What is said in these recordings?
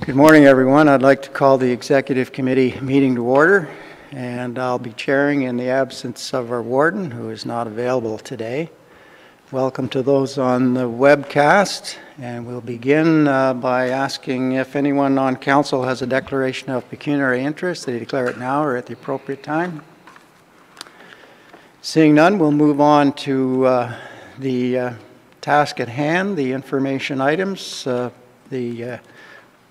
Good morning, everyone. I'd like to call the Executive Committee meeting to order, and I'll be chairing in the absence of our warden, who is not available today. Welcome to those on the webcast, and we'll begin by asking if anyone on council has a declaration of pecuniary interest. They declare it now or at the appropriate time. Seeing none, we'll move on to the task at hand, the information items, the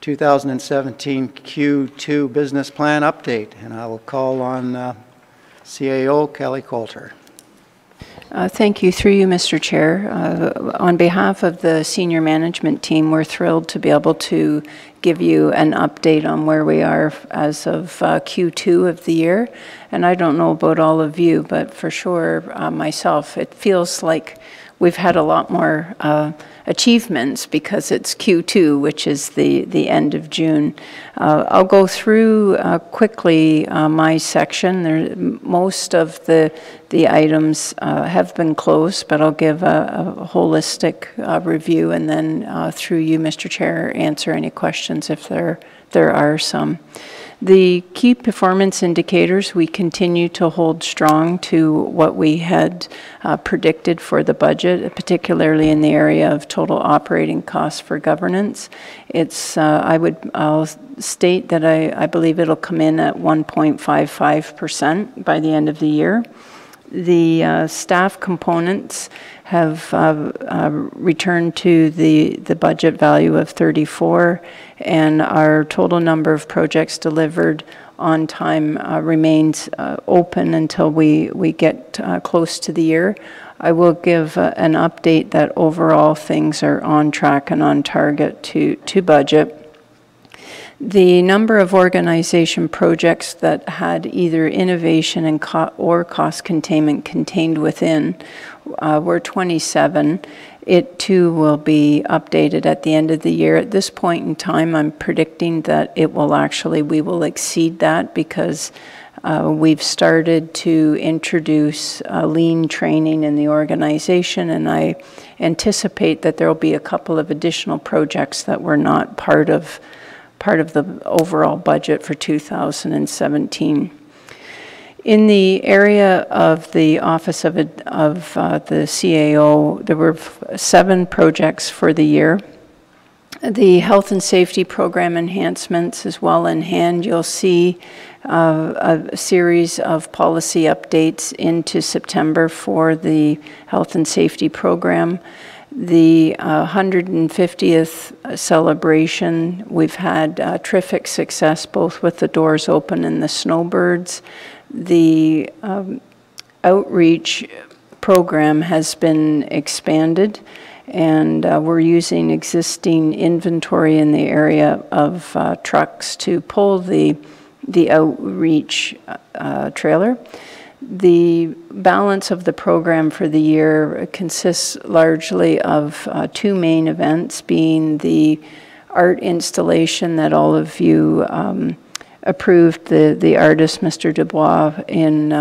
2017 Q2 business plan update, and I will call on CAO Kelly Coulter. Thank you. Through you, Mr. Chair. On behalf of the senior management team, we're thrilled to be able to give you an update on where we are as of Q2 of the year. And I don't know about all of you, but for sure myself, it feels like we've had a lot more achievements because it's Q2, which is the end of June. I'll go through quickly my section. Most of the items have been closed, but I'll give a holistic review, and then through you, Mr. Chair, answer any questions if there are some. The key performance indicators, we continue to hold strong to what we had predicted for the budget, particularly in the area of total operating costs for governance. It's, I'll state that I believe it'll come in at 1.55% by the end of the year. The staff components have returned to the budget value of 34, and our total number of projects delivered on time remains open until we get close to the year. I will give an update that overall things are on track and on target to budget. The number of organization projects that had either innovation and or cost containment contained within were 27. It too will be updated at the end of the year. At this point in time, I'm predicting that we will exceed that because we've started to introduce lean training in the organization, and I anticipate that there will be a couple of additional projects that were not part of the overall budget for 2017. In the area of the Office of the CAO, there were 7 projects for the year. The health and safety program enhancements is well in hand. You'll see a series of policy updates into September for the health and safety program. The 150th celebration, we've had terrific success both with the doors open and the snowbirds. The outreach program has been expanded, and we're using existing inventory in the area of trucks to pull the outreach trailer. The balance of the program for the year consists largely of 2 main events, being the art installation that all of you approved, the artist Mr. Dubois in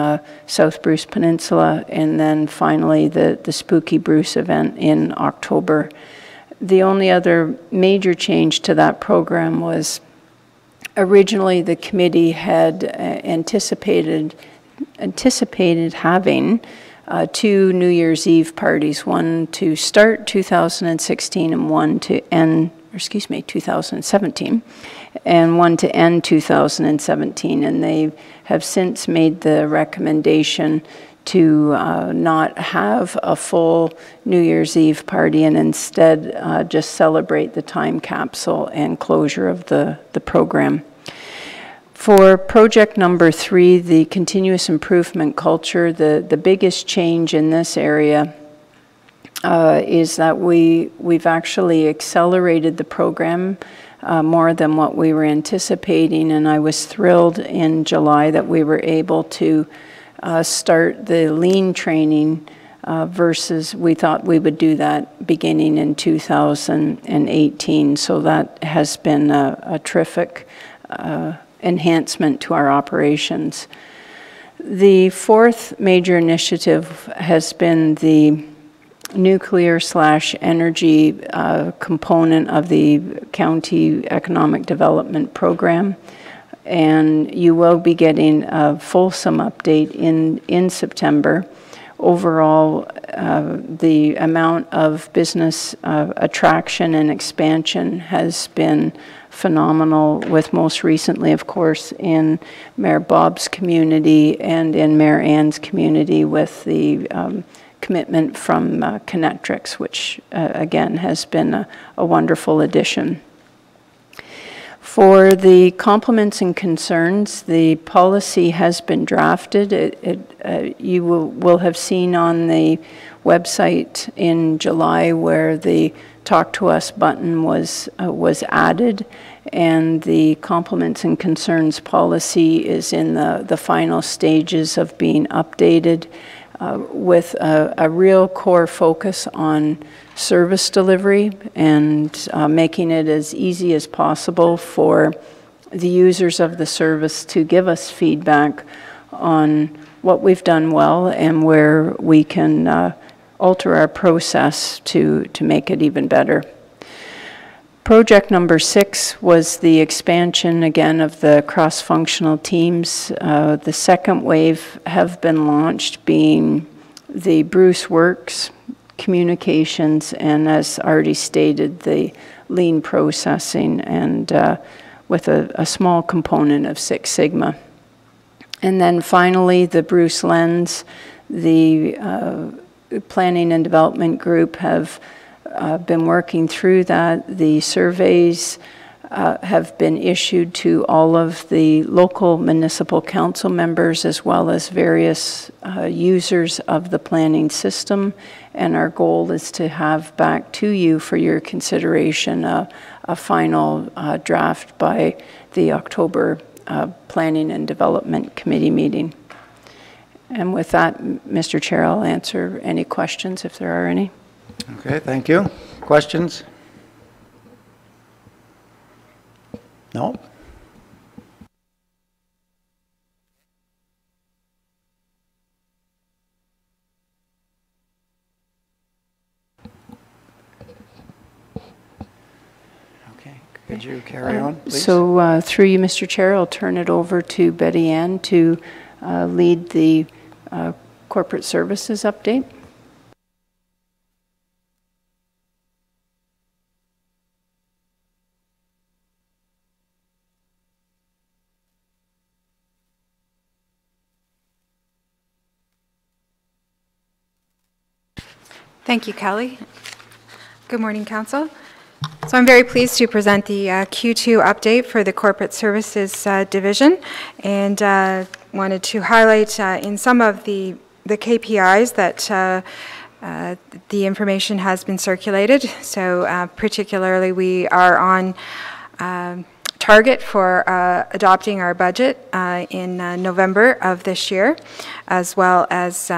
South Bruce Peninsula, and then finally the Spooky Bruce event in October. The only other major change to that program was originally the committee had anticipated having 2 New Year's Eve parties, one to start 2016 and one to end, 2017, and one to end 2017. And they have since made the recommendation to not have a full New Year's Eve party and instead just celebrate the time capsule and closure of the program. For project number 3, the continuous improvement culture, the biggest change in this area is that we've actually accelerated the program more than what we were anticipating, and I was thrilled in July that we were able to start the lean training versus we thought we would do that beginning in 2018. So that has been a terrific enhancement to our operations. The 4th major initiative has been the nuclear/energy component of the county economic development program. And you will be getting a fulsome update in September. Overall, the amount of business attraction and expansion has been phenomenal, with most recently, of course, in Mayor Bob's community and in Mayor Ann's community with the commitment from Connectrix, which again has been a wonderful addition. For the compliments and concerns, the policy has been drafted. You will have seen on the website in July where the Talk to Us button was added, and the compliments and concerns policy is in the final stages of being updated with a real core focus on service delivery and making it as easy as possible for the users of the service to give us feedback on what we've done well and where we can alter our process to make it even better. Project number 6 was the expansion again of the cross-functional teams. The second wave have been launched, being the Bruce Works, communications, and as already stated, the lean processing, and with a small component of Six Sigma. And then finally, the Bruce Lens, the planning and development group have been working through that. The surveys have been issued to all of the local municipal council members as well as various users of the planning system, and our goal is to have back to you for your consideration a final draft by the October Planning and Development Committee meeting. And with that, Mr. Chair, I'll answer any questions if there are any. Okay, thank you. Questions? No? Okay, could you carry on, please? So through you, Mr. Chair, I'll turn it over to Betty Ann to lead the corporate services update. Thank you, Kelly. Good morning, Council. So I'm very pleased to present the Q2 update for the Corporate Services Division, and wanted to highlight in some of the KPIs that the information has been circulated. So particularly we are on target for adopting our budget in November of this year, as well as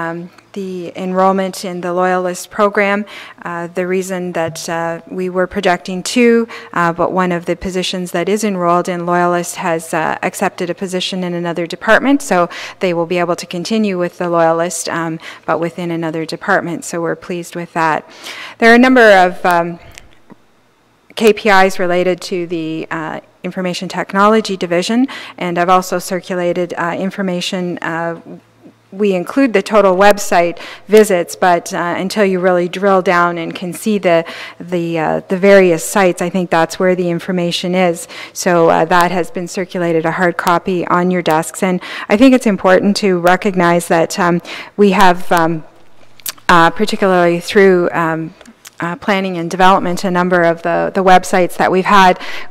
the enrollment in the Loyalist program. The reason that we were projecting 2, but one of the positions that is enrolled in Loyalist has accepted a position in another department, so they will be able to continue with the Loyalist, but within another department, so we're pleased with that. There are a number of KPIs related to the Information Technology Division, and I've also circulated information. We include the total website visits, but until you really drill down and can see the various sites, I think that's where the information is. So that has been circulated, a hard copy on your desks, and I think it's important to recognize that we have, particularly through planning and development, a number of the websites that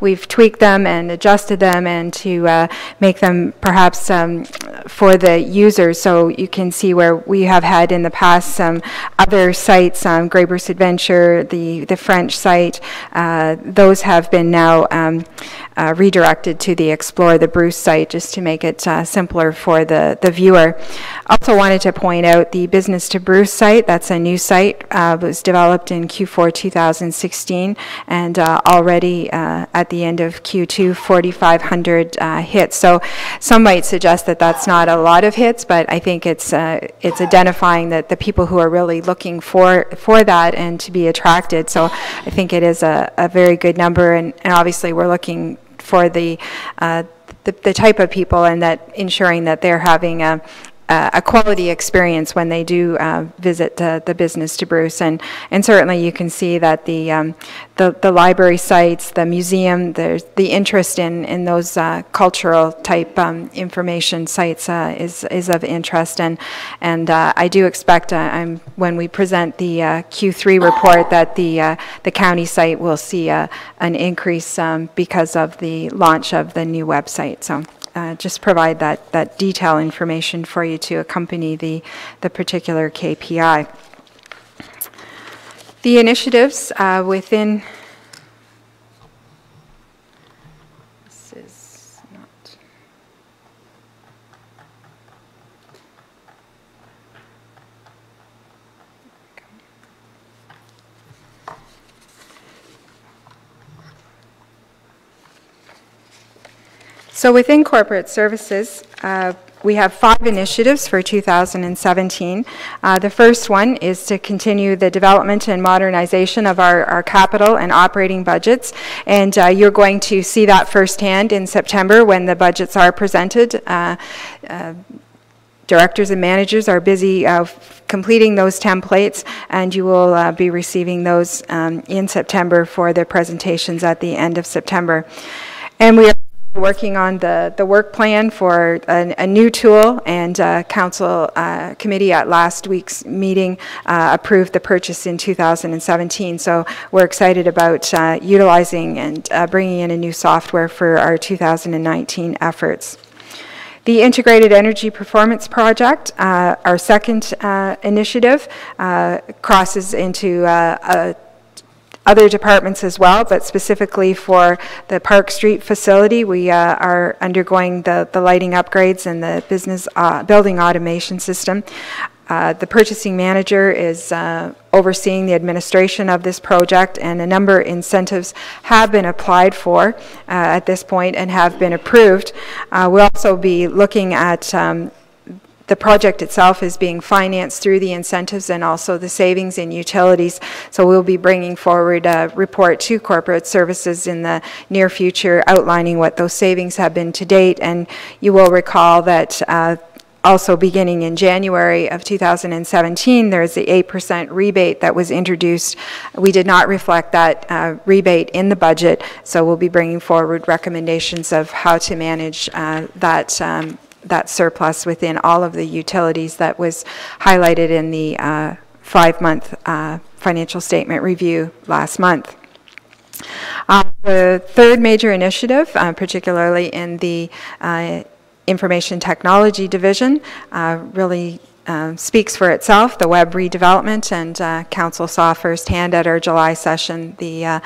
we've tweaked them and adjusted them, and to make them perhaps for the users. So you can see where we have had in the past some other sites, Grey Bruce Adventure, the French site, those have been now redirected to the Explore the Bruce site, just to make it simpler for the viewer. Also wanted to point out the Business to Bruce site. That's a new site, was developed in Q4 2016, and already at the end of Q2, 4,500 hits. So some might suggest that that's not a lot of hits, but I think it's identifying that the people who are really looking for that and to be attracted. So I think it is a very good number, and obviously we're looking for the type of people, and that ensuring that they're having a quality experience when they do visit the business to Bruce, and certainly you can see that the library sites, the museum, there's the interest in those cultural type information sites is of interest, and I do expect when we present the Q3 report that the county site will see an increase because of the launch of the new website. So. Just provide that detail information for you to accompany the particular KPI. The initiatives within, this is not, so within corporate services, we have 5 initiatives for 2017. The first one is to continue the development and modernization of our capital and operating budgets, and you're going to see that firsthand in September when the budgets are presented. Directors and managers are busy completing those templates, and you will be receiving those in September for the presentations at the end of September. And we are working on the work plan for a new tool, and council committee at last week's meeting approved the purchase in 2017. So we're excited about utilizing and bringing in a new software for our 2019 efforts. The Integrated Energy Performance Project, our second initiative, crosses into other departments as well, but specifically for the Park Street facility, we are undergoing the lighting upgrades and the business building automation system. The purchasing manager is overseeing the administration of this project, and a number of incentives have been applied for at this point and have been approved. We'll also be looking at the project itself is being financed through the incentives and also the savings in utilities. So we'll be bringing forward a report to corporate services in the near future outlining what those savings have been to date. And you will recall that also beginning in January of 2017, there's the 8% rebate that was introduced. We did not reflect that rebate in the budget, so we'll be bringing forward recommendations of how to manage that surplus within all of the utilities that was highlighted in the 5-month financial statement review last month. The third major initiative, particularly in the Information Technology Division, really speaks for itself, the web redevelopment, and Council saw firsthand at our July session the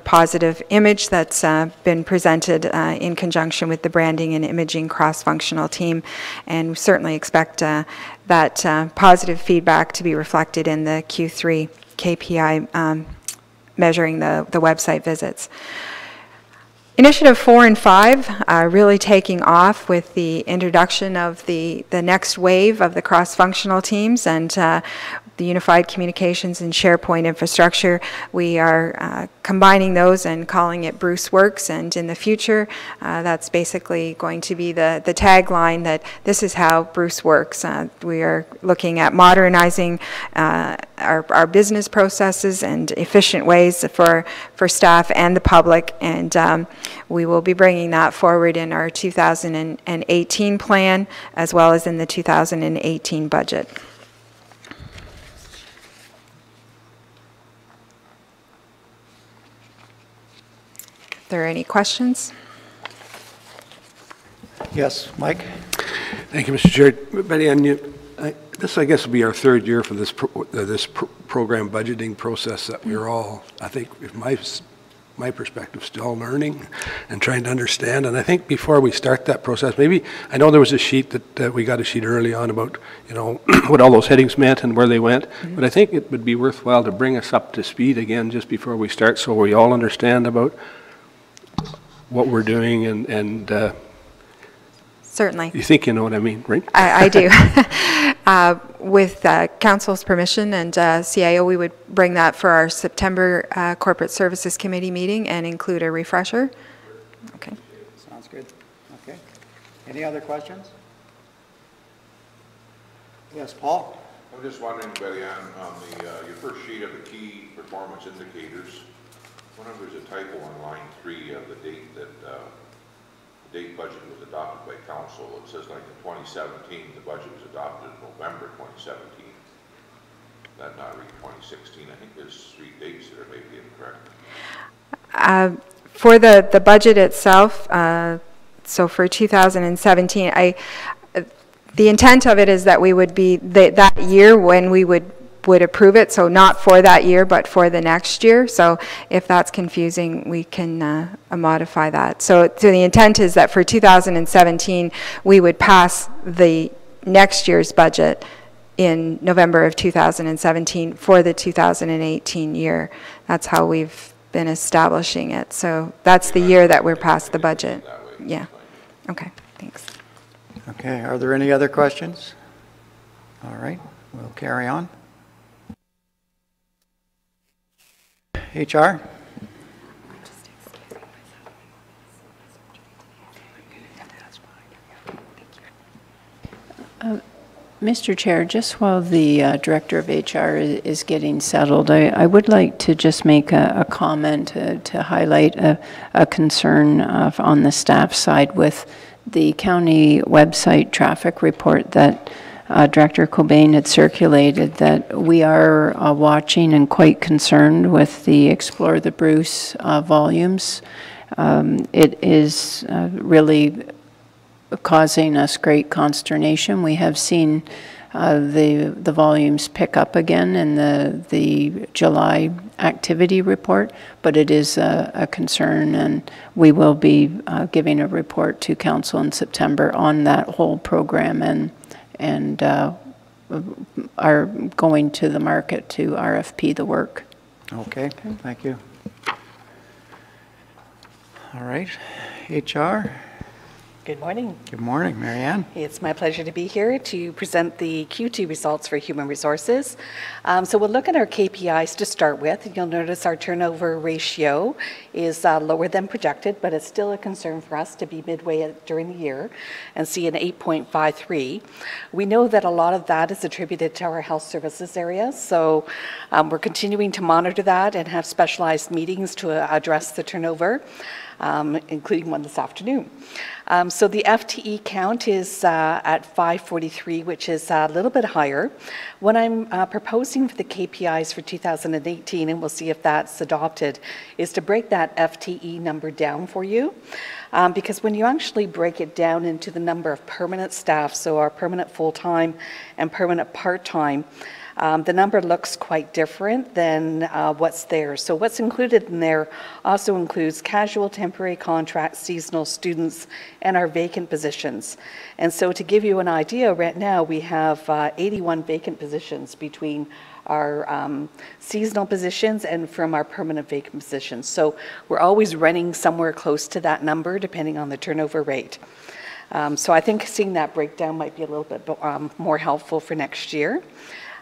positive image that's been presented in conjunction with the branding and imaging cross-functional team, and we certainly expect that positive feedback to be reflected in the Q3 KPI measuring the website visits. Initiative 4 and 5 are really taking off with the introduction of the next wave of the cross-functional teams and the unified communications and SharePoint infrastructure. We are combining those and calling it Bruce Works, and in the future that's basically going to be the tagline that this is how Bruce works. We are looking at modernizing our business processes and efficient ways for staff and the public, and we will be bringing that forward in our 2018 plan as well as in the 2018 budget. Are there any questions? Yes, Mike? Thank you, Mr. Chair. Betty Ann, this, I guess, will be our third year for this program budgeting process that we're all, I think, if my my perspective, still learning and trying to understand. And I think before we start that process, maybe, I know there was a sheet that we got a sheet early on about, you know, what all those headings meant and where they went. But I think it would be worthwhile to bring us up to speed again just before we start, so we all understand about what we're doing and Certainly. you think you know what I mean, right? I do. With Council's permission and CIO, we would bring that for our September Corporate Services Committee meeting and include a refresher. Okay. Sounds good. Okay. Any other questions? Yes, Paul? I'm just wondering, Betty Ann, on the, your first sheet of the key performance indicators, I wonder if there's a typo on line 3 of the date that the date budget was adopted by council. It says like in 2017, the budget was adopted in November 2017. That not read 2016. I think there's 3 dates that are maybe incorrect. For the budget itself, so for 2017, the intent of it is that we would be that year when we would approve it, so not for that year, but for the next year. So if that's confusing, we can modify that. So the intent is that for 2017, we would pass the next year's budget in November of 2017 for the 2018 year. That's how we've been establishing it. So that's the year that we're past the budget. Yeah. Okay, thanks. Okay, are there any other questions? All right, we'll carry on. HR? Mr. Chair, just while the Director of HR is getting settled, I would like to just make a comment to highlight a concern on the staff side with the county website traffic report that Director Cobain had circulated, that we are watching and quite concerned with the Explore the Bruce volumes. It is really causing us great consternation. We have seen the volumes pick up again in the July activity report, but it is a concern, and we will be giving a report to Council in September on that whole program, and are going to the market to RFP the work. Okay, thank you. All right, HR? Good morning. Good morning, Marianne. It's my pleasure to be here to present the Q2 results for Human Resources. So we'll look at our KPIs to start with. You'll notice our turnover ratio is lower than projected, but it's still a concern for us to be midway during the year and see an 8.53. We know that a lot of that is attributed to our health services area, so we're continuing to monitor that and have specialized meetings to address the turnover, including one this afternoon. So the FTE count is at 543, which is a little bit higher. What I'm proposing for the KPIs for 2018, and we'll see if that's adopted, is to break that FTE number down for you. Because when you actually break it down into the number of permanent staff, so our permanent full-time and permanent part-time, the number looks quite different than what's there. So what's included in there also includes casual, temporary contracts, seasonal students, and our vacant positions. And so to give you an idea, right now we have 81 vacant positions between our seasonal positions and from our permanent vacant positions. So we're always running somewhere close to that number depending on the turnover rate. So I think seeing that breakdown might be a little bit more helpful for next year.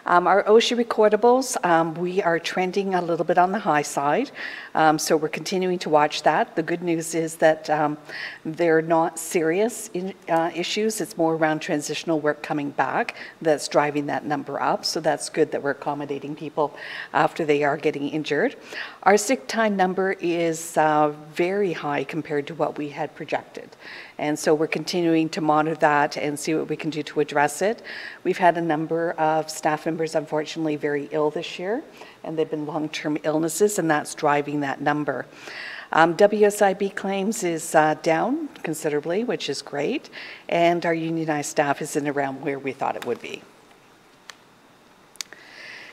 Our OSHA recordables, we are trending a little bit on the high side, so we're continuing to watch that. The good news is that they're not serious issues. It's more around transitional work coming back that's driving that number up, so that's good that we're accommodating people after they are getting injured. Our sick time number is very high compared to what we had projected. And so we're continuing to monitor that and see what we can do to address it. We've had a number of staff members, unfortunately, very ill this year, and they've been long-term illnesses, and that's driving that number. WSIB claims is down considerably, which is great, and our unionized staff is in around where we thought it would be.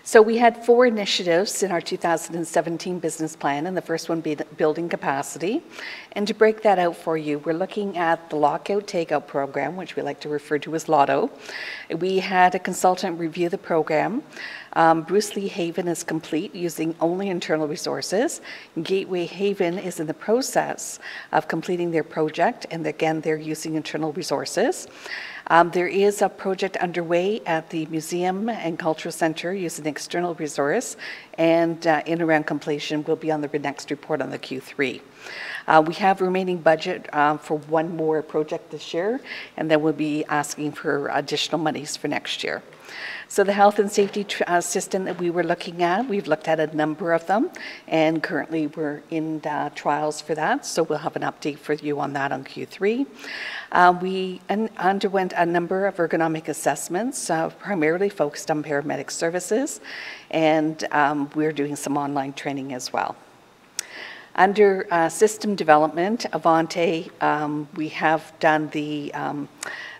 So we had 4 initiatives in our 2017 business plan, and the first one being building capacity. And to break that out for you, we're looking at the lockout takeout program, which we like to refer to as LOTTO. We had a consultant review the program. Bruce Lee Haven is complete using only internal resources. Gateway Haven is in the process of completing their project, and again, they're using internal resources. There is a project underway at the Museum and Cultural Center using external resource, and in around completion will be on the next report on the Q3. We have remaining budget for one more project this year, and then we'll be asking for additional monies for next year. So the health and safety system that we were looking at, we've looked at a number of them, and currently we're in trials for that, so we'll have an update for you on that on Q3. We underwent a number of ergonomic assessments, primarily focused on paramedic services, and we're doing some online training as well. Under system development, Avante, we have done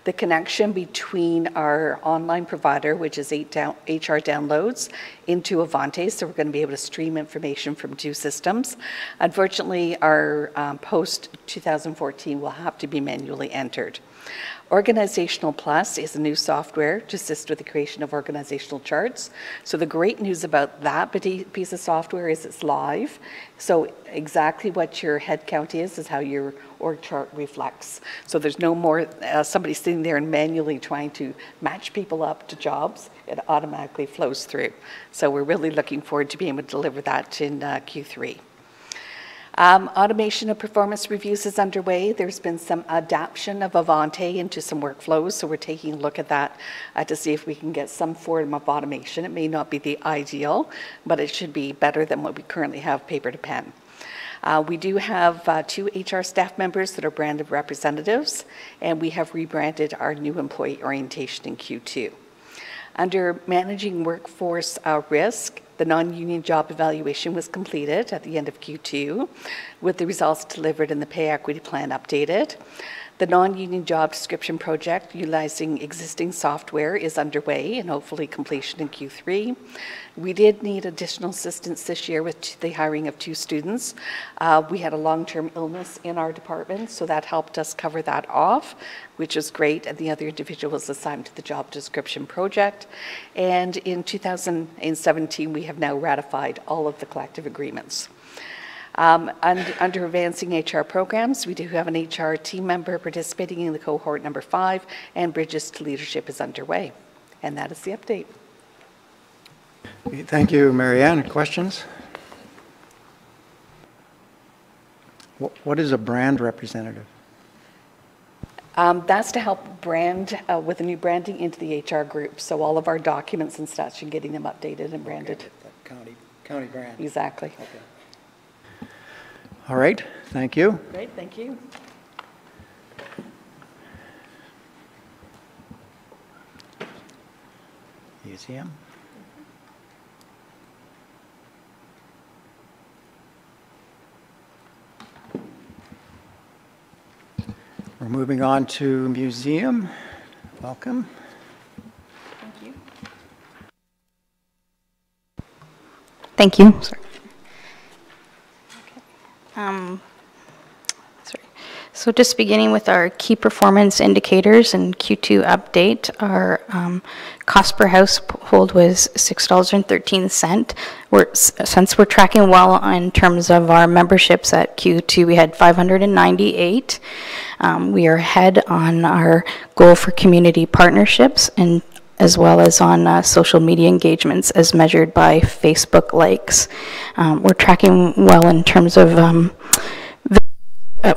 the connection between our online provider, which is HR Downloads, into Avante, so we're going to be able to stream information from 2 systems. Unfortunately, our post-2014 will have to be manually entered. Organizational Plus is a new software to assist with the creation of organizational charts. So the great news about that piece of software is it's live. So exactly what your head count is how your org chart reflects. So there's no more somebody sitting there and manually trying to match people up to jobs. It automatically flows through. So we're really looking forward to being able to deliver that in Q3. Automation of performance reviews is underway. There's been some adaptation of Avante into some workflows, so we're taking a look at that to see if we can get some form of automation. It may not be the ideal, but it should be better than what we currently have paper to pen. We do have 2 HR staff members that are branded representatives, and we have rebranded our new employee orientation in Q2. Under managing workforce risk, the non-union job evaluation was completed at the end of Q2, with the results delivered and the pay equity plan updated. The non-union job description project utilizing existing software is underway and hopefully completion in Q3. We did need additional assistance this year with the hiring of 2 students. We had a long-term illness in our department, so that helped us cover that off, which is great, and the other individual was assigned to the job description project. And in 2017, we have now ratified all of the collective agreements. Under advancing HR programs, we do have an HR team member participating in the cohort number 5, and Bridges to Leadership is underway. And that is the update. Thank you, Marianne. Questions? What is a brand representative? That's to help brand with the new branding into the HR group. So all of our documents and such, and getting them updated and branded. Okay, county brand. Exactly. Okay. All right, thank you. Great, thank you. Museum. We're moving on to museum. Welcome. Thank you. Thank you. Sorry. So just beginning with our key performance indicators and Q2 update, our cost per household was $6.13. Since we're tracking well in terms of our memberships at Q2, we had 598. We are ahead on our goal for community partnerships and as well as on social media engagements as measured by Facebook likes. We're tracking well in terms of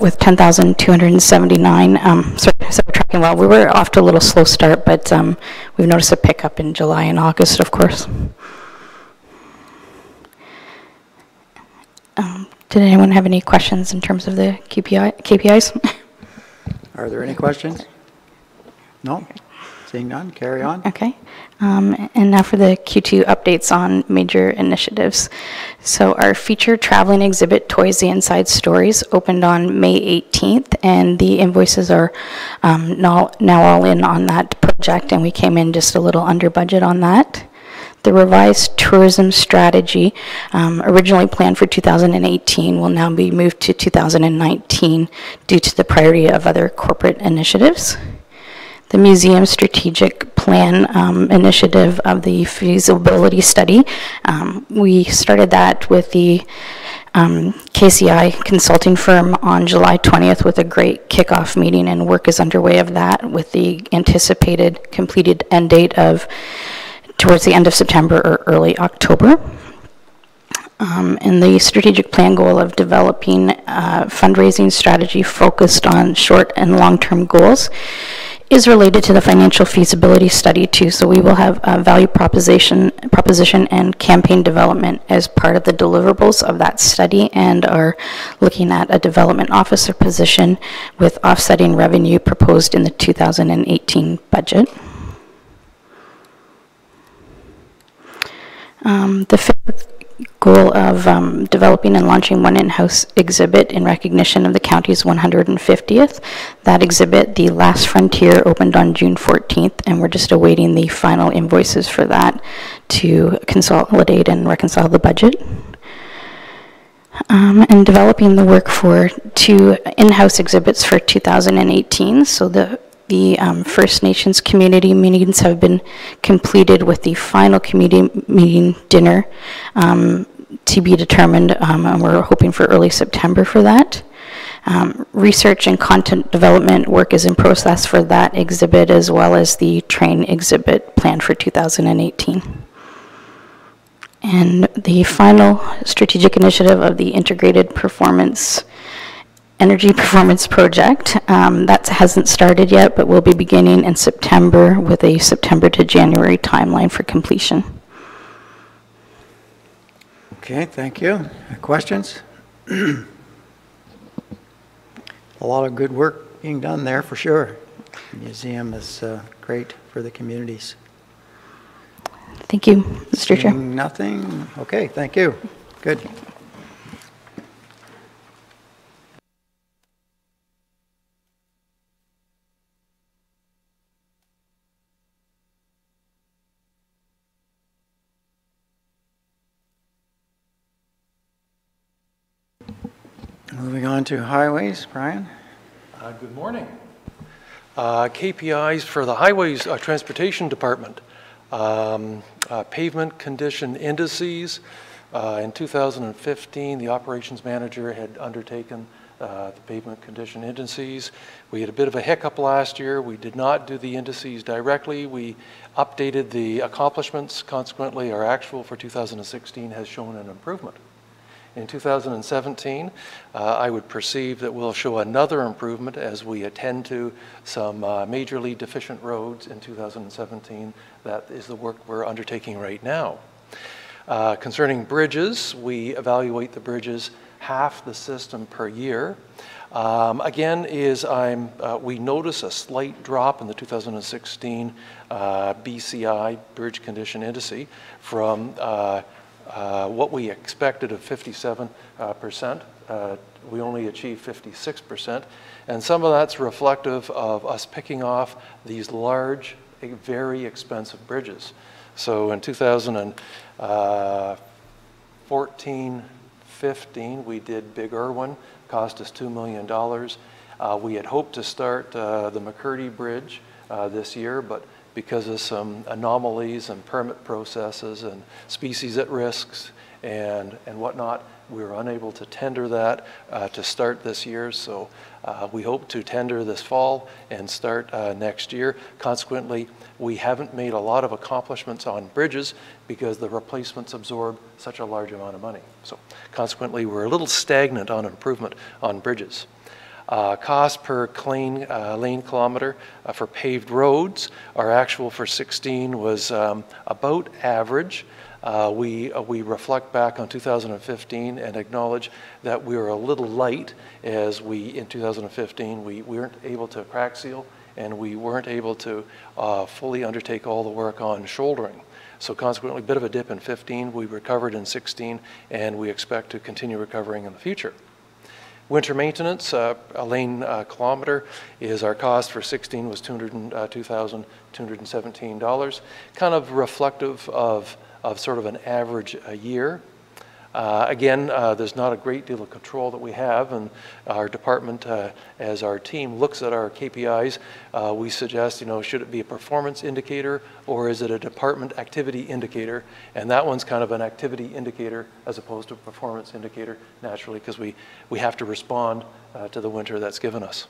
with 10,279. So we're tracking well. We were off to a little slow start, but we've noticed a pickup in July and August, of course. Did anyone have any questions in terms of the KPIs? Are there any questions? No? Seeing none, carry on. Okay. And now for the Q2 updates on major initiatives. So our featured traveling exhibit, Toys the Inside Stories, opened on May 18th, and the invoices are now all in on that project, and we came in just a little under budget on that. The revised tourism strategy, originally planned for 2018, will now be moved to 2019 due to the priority of other corporate initiatives. The museum strategic plan initiative of the feasibility study, we started that with the KCI consulting firm on July 20th with a great kickoff meeting, and work is underway of that with the anticipated completed end date of towards the end of September or early October. And the strategic plan goal of developing a fundraising strategy focused on short and long-term goals is related to the financial feasibility study too. So we will have a value proposition and campaign development as part of the deliverables of that study, and are looking at a development officer position with offsetting revenue proposed in the 2018 budget. The fifth goal of developing and launching one in-house exhibit in recognition of the county's 150th. That exhibit, The Last Frontier, opened on June 14th, and we're just awaiting the final invoices for that to consolidate and reconcile the budget. And developing the work for 2 in-house exhibits for 2018. So the First Nations community meetings have been completed, with the final community meeting dinner to be determined, and we're hoping for early September for that. Research and content development work is in process for that exhibit, as well as the train exhibit planned for 2018. And the final strategic initiative of the Integrated Energy Performance Project, that hasn't started yet, but will be beginning in September with a September to January timeline for completion. Okay, thank you. Questions? A lot of good work being done there for sure. The museum is great for the communities. Thank you, Mr. Chair. Nothing? Okay, thank you. Good. Moving on to highways, Brian. Good morning. KPIs for the Highways Transportation Department. Pavement condition indices. In 2015, the operations manager had undertaken the pavement condition indices. We had a bit of a hiccup last year. We did not do the indices directly. We updated the accomplishments. Consequently, our actual for 2016 has shown an improvement. In 2017, I would perceive that we'll show another improvement as we attend to some majorly deficient roads in 2017. That is the work we're undertaking right now. Concerning bridges, we evaluate the bridges half the system per year. Again, we notice a slight drop in the 2016 BCI, Bridge Condition Indice, from what we expected of 57%, we only achieved 56%. And some of that's reflective of us picking off these large, very expensive bridges. So in 2014-15, we did Big Irwin, cost us $2 million. We had hoped to start the McCurdy Bridge this year, but because of some anomalies and permit processes and species at risks and whatnot, we were unable to tender that to start this year. So we hope to tender this fall and start next year. Consequently, we haven't made a lot of accomplishments on bridges because the replacements absorb such a large amount of money. So consequently, we're a little stagnant on improvement on bridges. Cost per lane kilometer for paved roads, our actual for 16 was about average. We reflect back on 2015 and acknowledge that we were a little light as in 2015, we weren't able to crack seal and we weren't able to fully undertake all the work on shouldering. So consequently, a bit of a dip in 15, we recovered in 16, and we expect to continue recovering in the future. Winter maintenance, a lane kilometer, is our cost for 16 was $202,217, kind of reflective of of sort of an average a year. Again, there's not a great deal of control that we have, and our department, as our team looks at our KPIs, we suggest, should it be a performance indicator or is it a department activity indicator? And that one's kind of an activity indicator as opposed to a performance indicator, naturally, because we have to respond to the winter that's given us.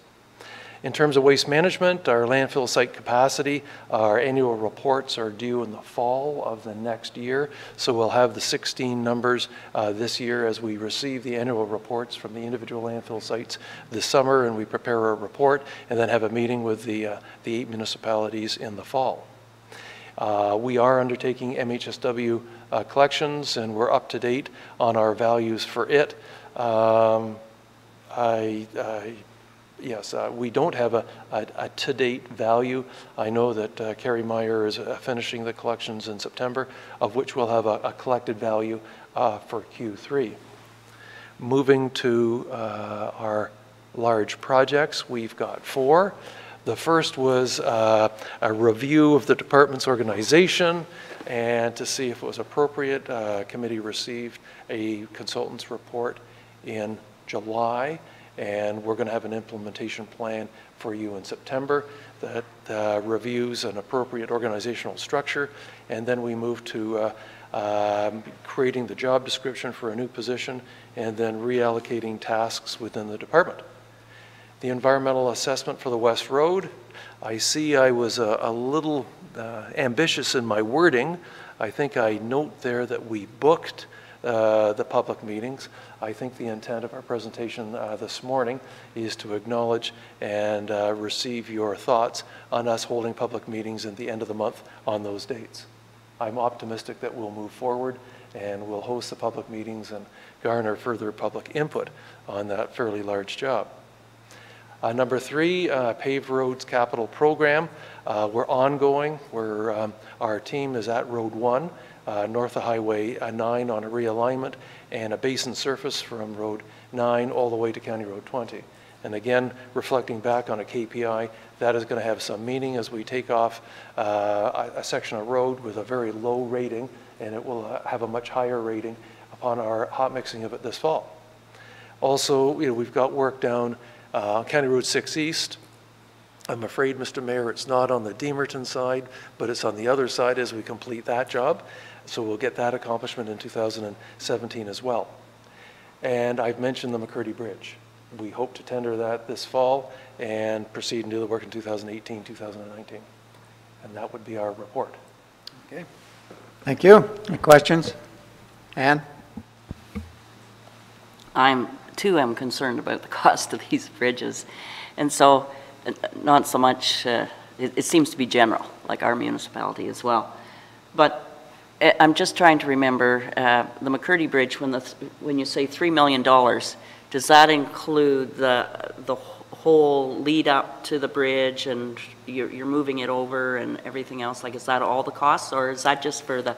In terms of waste management, our landfill site capacity, our annual reports are due in the fall of the next year. So we'll have the 16 numbers this year as we receive the annual reports from the individual landfill sites this summer, and we prepare a report and then have a meeting with the 8 municipalities in the fall. We are undertaking MHSW collections, and we're up to date on our values for it. Yes, we don't have a to-date value. I know that Carrie Meyer is finishing the collections in September, of which we'll have a collected value for Q3. Moving to our large projects, we've got 4. The first was a review of the department's organization and to see if it was appropriate. Committee received a consultant's report in July, and we're going to have an implementation plan for you in September that reviews an appropriate organizational structure, and then we move to creating the job description for a new position and then reallocating tasks within the department. The environmental assessment for the West Road, I see I was a little ambitious in my wording. I think I note there that we booked the public meetings. I think the intent of our presentation this morning is to acknowledge and receive your thoughts on us holding public meetings at the end of the month on those dates. I'm optimistic that we'll move forward and we'll host the public meetings and garner further public input on that fairly large job. Number 3, Paved Roads Capital Program. We're ongoing. Our team is at Road 1. North of Highway 9 on a realignment and a basin surface from Road 9 all the way to County Road 20. And again, reflecting back on a KPI, that is going to have some meaning as we take off a section of road with a very low rating, and it will have a much higher rating upon our hot mixing of it this fall. Also, we've got work down County Road 6 East. I'm afraid, Mr. Mayor, it's not on the Demerton side, but it's on the other side as we complete that job. So we'll get that accomplishment in 2017 as well. And I've mentioned the McCurdy Bridge. We hope to tender that this fall and proceed and do the work in 2018, 2019. And that would be our report. Okay. Thank you. Any questions? Ann? I'm concerned about the cost of these bridges. And so not so much, it seems to be general, like our municipality as well. But I'm just trying to remember the McCurdy Bridge, when you say $3 million, does that include the whole lead up to the bridge and you're moving it over and everything else? Like, is that all the costs, or is that just for the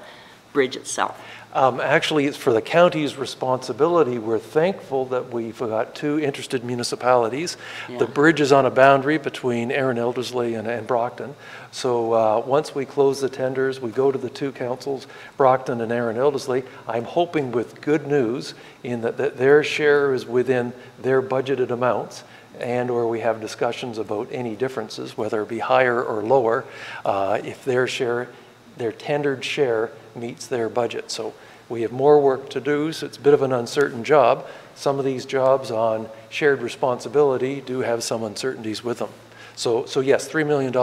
bridge itself? Actually, it's for the county's responsibility. We're thankful that we've got 2 interested municipalities. Yeah. The bridge is on a boundary between Erin Elderslie and Brockton. So once we close the tenders, we go to the 2 councils, Brockton and Erin Elderslie. I'm hoping with good news in that their share is within their budgeted amounts, and or we have discussions about any differences, whether it be higher or lower, if their tendered share meets their budget. So we have more work to do, so it's a bit of an uncertain job. Some of these jobs on shared responsibility do have some uncertainties with them. So yes, $3 million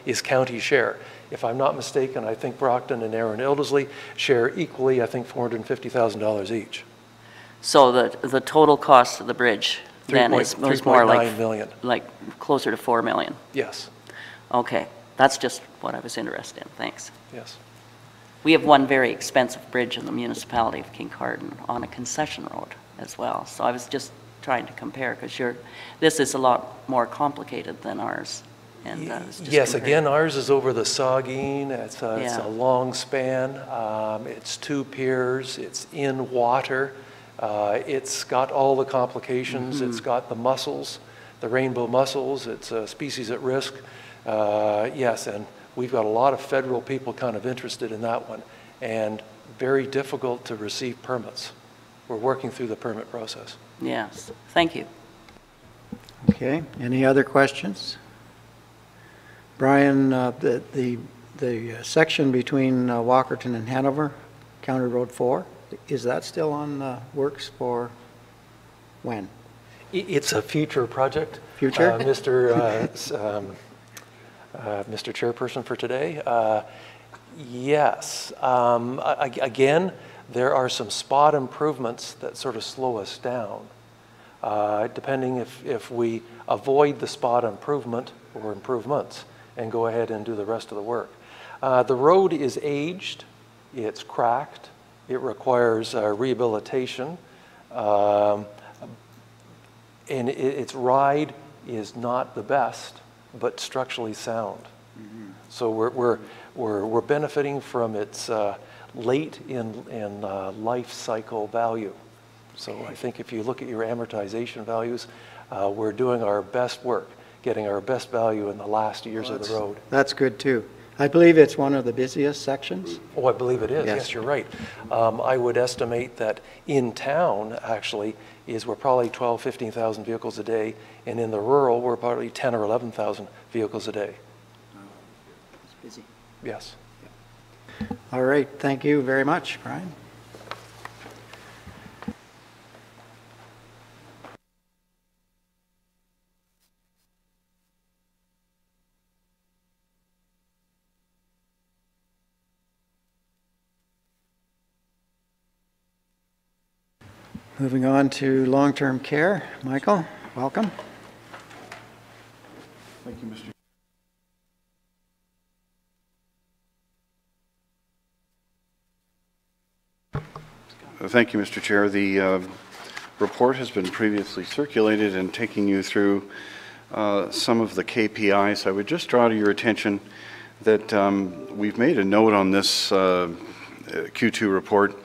is county share. If I'm not mistaken, I think Brockton and Erin Elderslie share equally, I think $450,000 each. So the total cost of the bridge then is more like million. Like closer to $4 million? Yes. Okay, that's just what I was interested in. Thanks. Yes. We have one very expensive bridge in the municipality of Kincardine on a concession road as well. So I was just trying to compare, because this is a lot more complicated than ours. And yes, again, ours is over the Saugeen. It's a long span. It's 2 piers. It's in water. It's got all the complications. It's got the mussels, the rainbow mussels. It's a species at risk. Yes, and we've got a lot of federal people kind of interested in that one. And very difficult to receive permits. We're working through the permit process. Yes, thank you. Okay, any other questions? Brian, the section between Walkerton and Hanover, County Road 4, is that still on works for when? It's a future project. Future? Mr. Chairperson for today, yes. Again, there are some spot improvements that sort of slow us down. Depending if we avoid the spot improvement or improvements and go ahead and do the rest of the work. The road is aged, it's cracked, it requires rehabilitation, and its ride is not the best, but structurally sound. Mm-hmm. So we're benefiting from its late in life cycle value. So I think if you look at your amortization values, we're doing our best work, getting our best value in the last years of the road. That's good too. I believe it's one of the busiest sections. Oh, I believe it is. Yes, yes you're right. I would estimate that in town, actually, we're probably 12, 15,000 vehicles a day, and in the rural, we're probably 10 or 11,000 vehicles a day. It's busy. Yes. All right, thank you very much, Brian. Moving on to long-term care. Michael, welcome. Thank you, Mr. Thank you, Mr. Chair. The report has been previously circulated, and taking you through some of the KPIs, I would just draw to your attention that we've made a note on this Q2 report.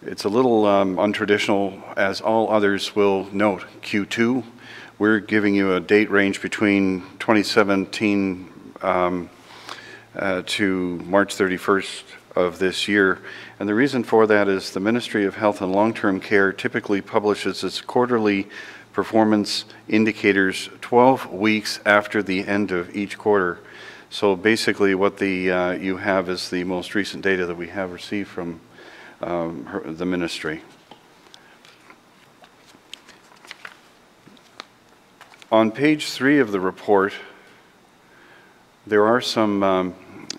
It's a little untraditional, as all others will note Q2. We're giving you a date range between 2017 to March 31st of this year. And the reason for that is the Ministry of Health and Long-Term Care typically publishes its quarterly performance indicators 12 weeks after the end of each quarter. So basically what you have is the most recent data that we have received from the ministry. On page 3 of the report, there are some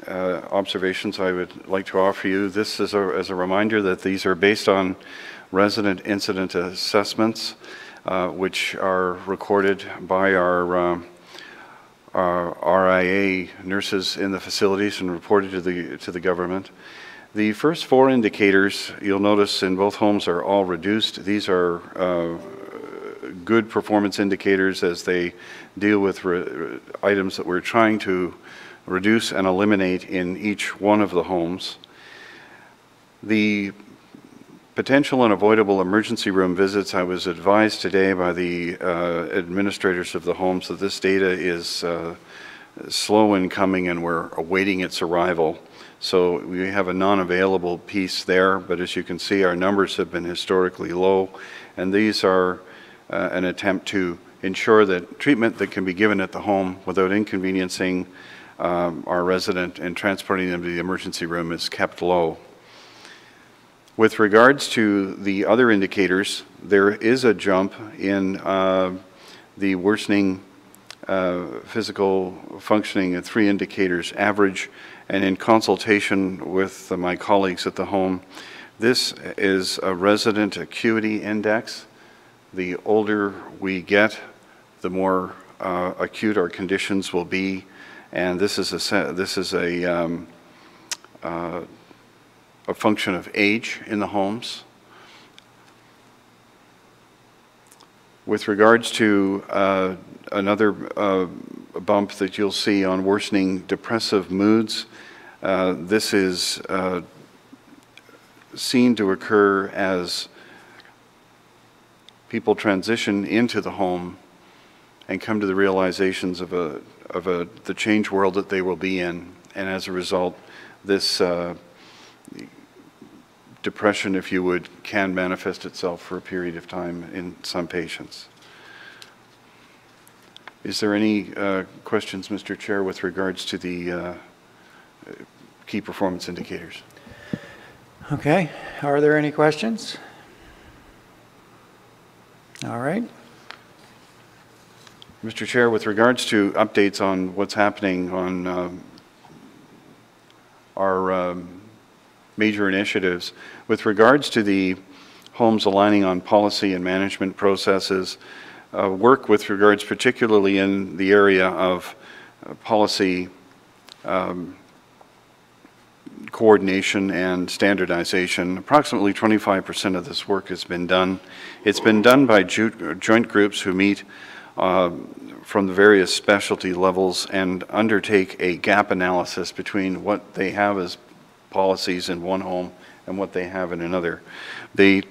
observations I would like to offer you. This is as a reminder that these are based on resident incident assessments, which are recorded by our RIA nurses in the facilities and reported to the government. The first 4 indicators, you'll notice in both homes, are all reduced. These are good performance indicators as they deal with items that we're trying to reduce and eliminate in each one of the homes. The potential and avoidable emergency room visits, I was advised today by the administrators of the homes that this data is slow in coming and we're awaiting its arrival. So we have a non-available piece there, but as you can see, our numbers have been historically low, and these are an attempt to ensure that treatment that can be given at the home without inconveniencing our resident and transporting them to the emergency room is kept low. With regards to the other indicators, there is a jump in the worsening physical functioning at 3 indicators average, and in consultation with my colleagues at the home, this is a resident acuity index. The older we get, the more acute our conditions will be, and this is a function of age in the homes. With regards to another bump that you'll see on worsening depressive moods, this is seen to occur as people transition into the home and come to the realizations of the change world that they will be in, and as a result, this depression, if you would, can manifest itself for a period of time in some patients. Is there any questions, Mr. Chair, with regards to the key performance indicators? Okay, are there any questions? All right. Mr. Chair, with regards to updates on what's happening on our major initiatives, with regards to the homes aligning on policy and management processes, work with regards particularly in the area of policy coordination and standardization. Approximately 25% of this work has been done. It's been done by joint groups who meet from the various specialty levels and undertake a gap analysis between what they have as policies in one home and what they have in another. They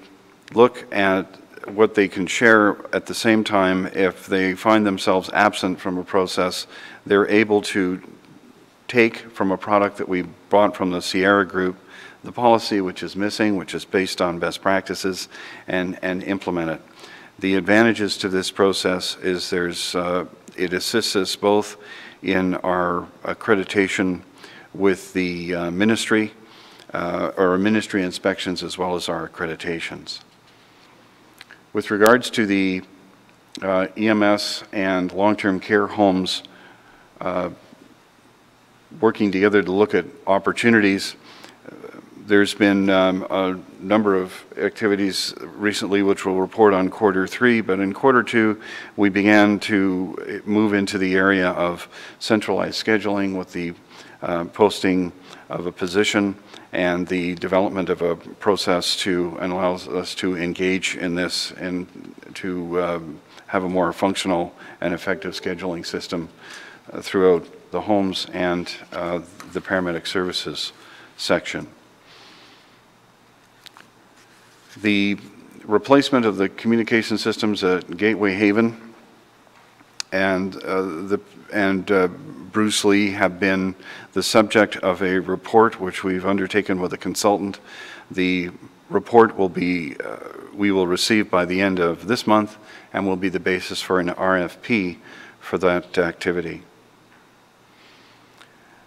look at what they can share at the same time. If they find themselves absent from a process, they're able to take from a product that we bought from the Sierra Group the policy which is missing, which is based on best practices, and implement it. The advantages to this process is it assists us both in our accreditation with the ministry, or ministry inspections, as well as our accreditations. With regards to the EMS and long-term care homes working together to look at opportunities, there's been a number of activities recently which we'll report on Q3, but in Q2 we began to move into the area of centralized scheduling with the posting of a position and the development of a process to allows us to engage in this and to have a more functional and effective scheduling system throughout the homes and the paramedic services section. The replacement of the communication systems at Gateway Haven and Bruce Lee have been the subject of a report which we've undertaken with a consultant. The report will be, we will receive by the end of this month and will be the basis for an RFP for that activity.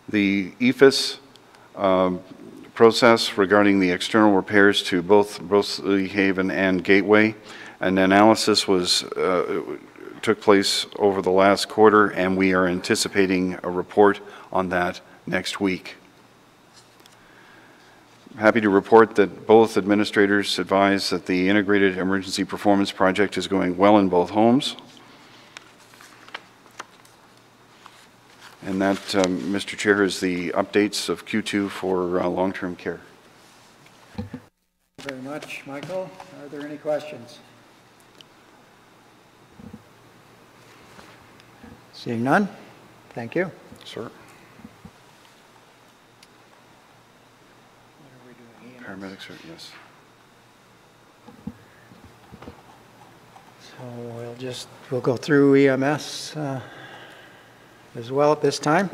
The EFIS process regarding the external repairs to both Bruce Lee Haven and Gateway, an analysis took place over the last quarter, and we are anticipating a report on that next week. I'm happy to report that both administrators advise that the Integrated Emergency Performance Project is going well in both homes. And that, Mr. Chair, is the updates of Q2 for long-term care. Thank you very much, Michael. Are there any questions? Seeing none, thank you. Sir. What are we doing? Paramedics, yes. So we'll go through EMS as well at this time.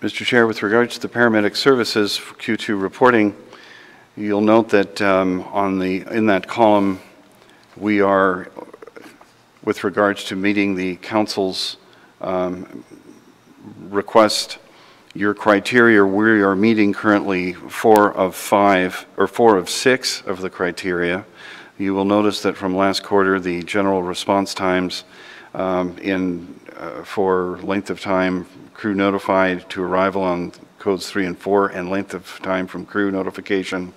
Mr. Chair, with regards to the paramedic services for Q2 reporting, you'll note that in that column we are, with regards to meeting the council's request, your criteria, we are meeting currently 4 of 5 or 4 of 6 of the criteria. You will notice that from last quarter the general response times for length of time crew notified to arrival on codes 3 and 4 and length of time from crew notification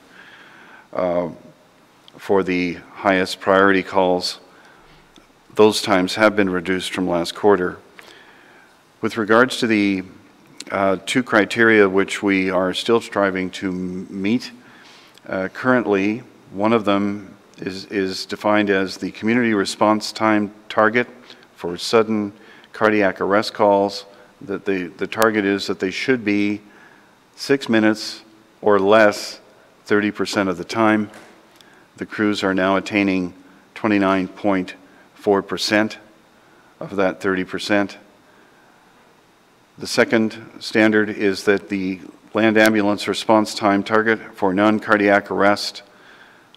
for the highest priority calls, those times have been reduced from last quarter. With regards to the 2 criteria which we are still striving to meet, currently one of them is defined as the community response time target for sudden cardiac arrest calls, that the target is that they should be 6 minutes or less 30% of the time. The crews are now attaining 29.4% of that 30%. The second standard is that the land ambulance response time target for non-cardiac arrest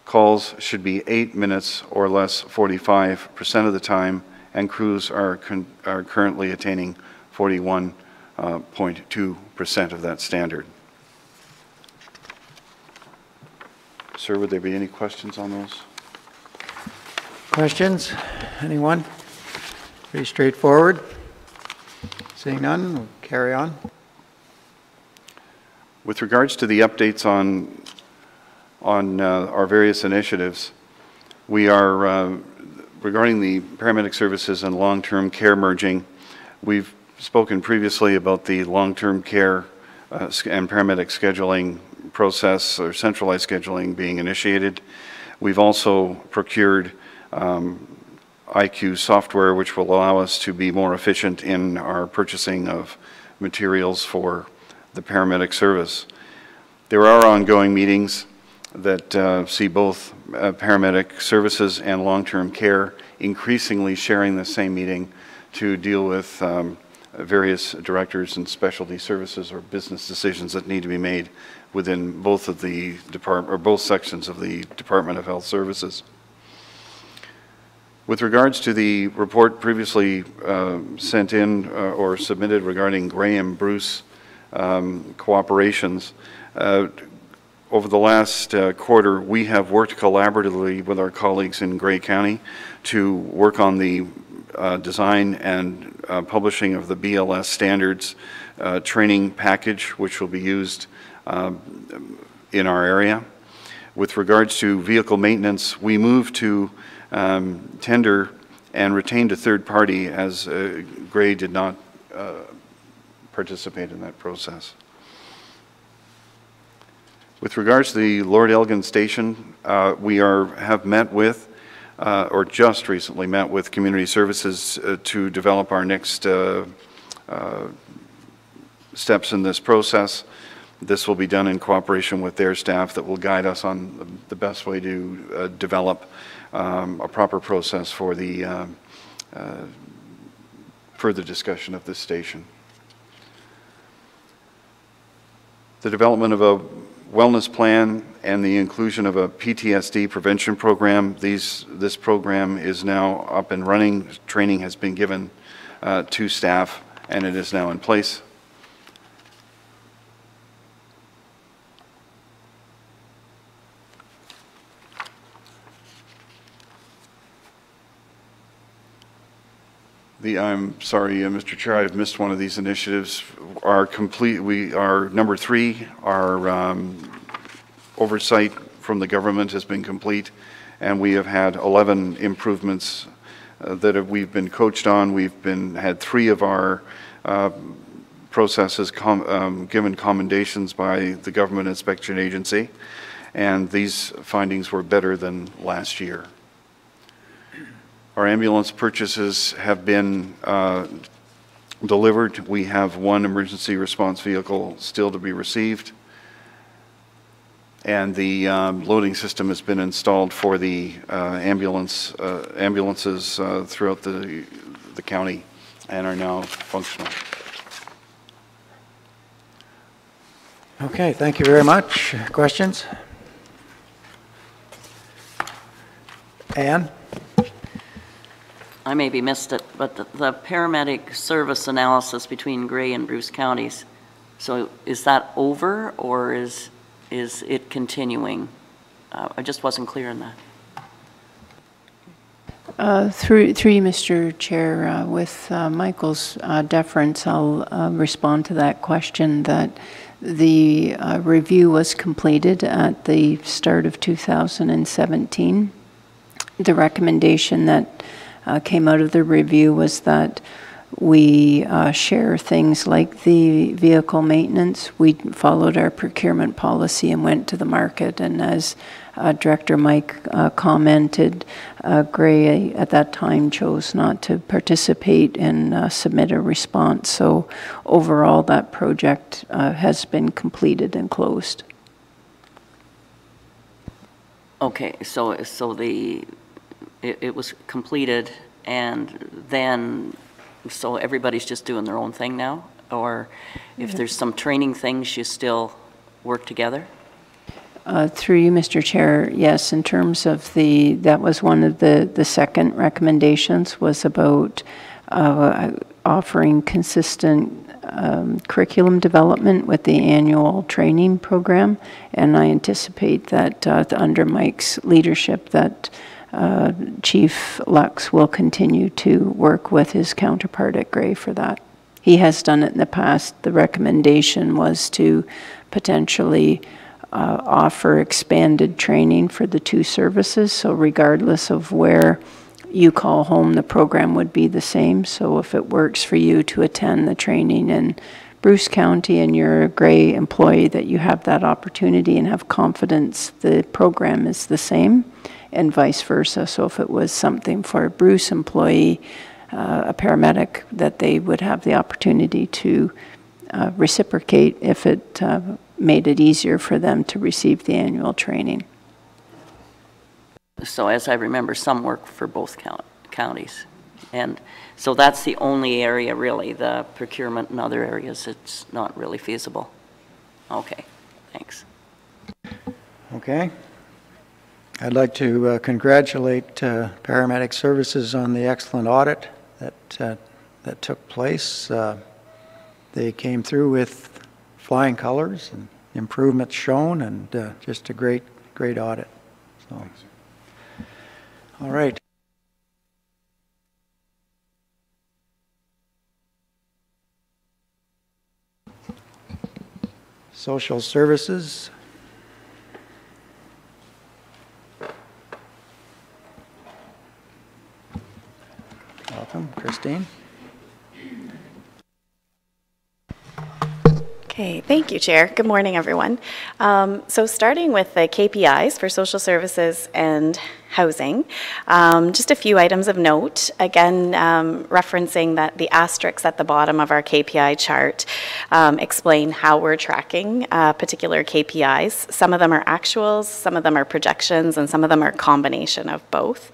calls should be 8 minutes or less 45% of the time, and crews are currently attaining 41.2% of that standard. Sir, would there be any questions on those? Questions? Anyone? Pretty straightforward. Seeing none, we'll carry on. With regards to the updates on our various initiatives, we are, regarding the paramedic services and long-term care merging, we've spoken previously about the long-term care and paramedic scheduling process, or centralized scheduling, being initiated. We've also procured IQ software, which will allow us to be more efficient in our purchasing of materials for the paramedic service. There are ongoing meetings that see both paramedic services and long-term care increasingly sharing the same meeting to deal with various directors and specialty services or business decisions that need to be made within both of the department, or both sections of the Department of Health Services. With regards to the report previously sent in or submitted regarding Gray and Bruce cooperations, over the last quarter, we have worked collaboratively with our colleagues in Gray County to work on the design and publishing of the BLS standards training package, which will be used in our area. With regards to vehicle maintenance, we moved to tender and retained a third party, as Gray did not participate in that process. With regards to the Lord Elgin Station, we have met with, or just recently met with Community Services to develop our next steps in this process. This will be done in cooperation with their staff that will guide us on the best way to develop a proper process for the further discussion of this station. The development of a wellness plan and the inclusion of a PTSD prevention program. This program is now up and running. Training has been given to staff, and it is now in place. I'm sorry, Mr. Chair, I've missed one of these initiatives. Our number 3, our oversight from the government has been complete, and we have had 11 improvements that we've been coached on. We've had 3 of our processes given commendations by the Government Inspection Agency, and these findings were better than last year. Our ambulance purchases have been delivered. We have 1 emergency response vehicle still to be received, and the loading system has been installed for the ambulances throughout the county and are now functional. Okay, thank you very much. Questions? Anne? I maybe missed it, but the paramedic service analysis between Gray and Bruce counties, so is that over, or is it continuing? I just wasn't clear on that. Through you, Mr. Chair, with Michael's deference, I'll respond to that question that the review was completed at the start of 2017. The recommendation that came out of the review was that we share things like the vehicle maintenance. We followed our procurement policy and went to the market, and as Director Mike commented, Gray at that time chose not to participate and submit a response. So overall, that project has been completed and closed. Okay, so it was completed and then, so everybody's just doing their own thing now? Or if there's some training things, you still work together? Through you, Mr. Chair, yes, in terms of that was one of the second recommendations, was about offering consistent curriculum development with the annual training program, and I anticipate that under Mike's leadership that Chief Lux will continue to work with his counterpart at Gray for that. He has done it in the past. The recommendation was to potentially offer expanded training for the two services, so regardless of where you call home, the program would be the same. So if it works for you to attend the training in Bruce County and you're a Gray employee, that you have that opportunity and have confidence the program is the same, and vice versa. So if it was something for a Bruce employee, a paramedic, that they would have the opportunity to reciprocate if it made it easier for them to receive the annual training. So as I remember, some work for both counties. And so that's the only area really, the procurement in other areas, it's not really feasible. Okay, thanks. Okay. I'd like to congratulate Paramedic Services on the excellent audit that took place. They came through with flying colors and improvements shown, and just a great audit. So, all right. Social services. Welcome, Christine. Okay, thank you, Chair. Good morning, everyone. So starting with the KPIs for social services and housing, just a few items of note. Again, referencing that the asterisks at the bottom of our KPI chart explain how we're tracking particular KPIs. Some of them are actuals, some of them are projections, and some of them are a combination of both.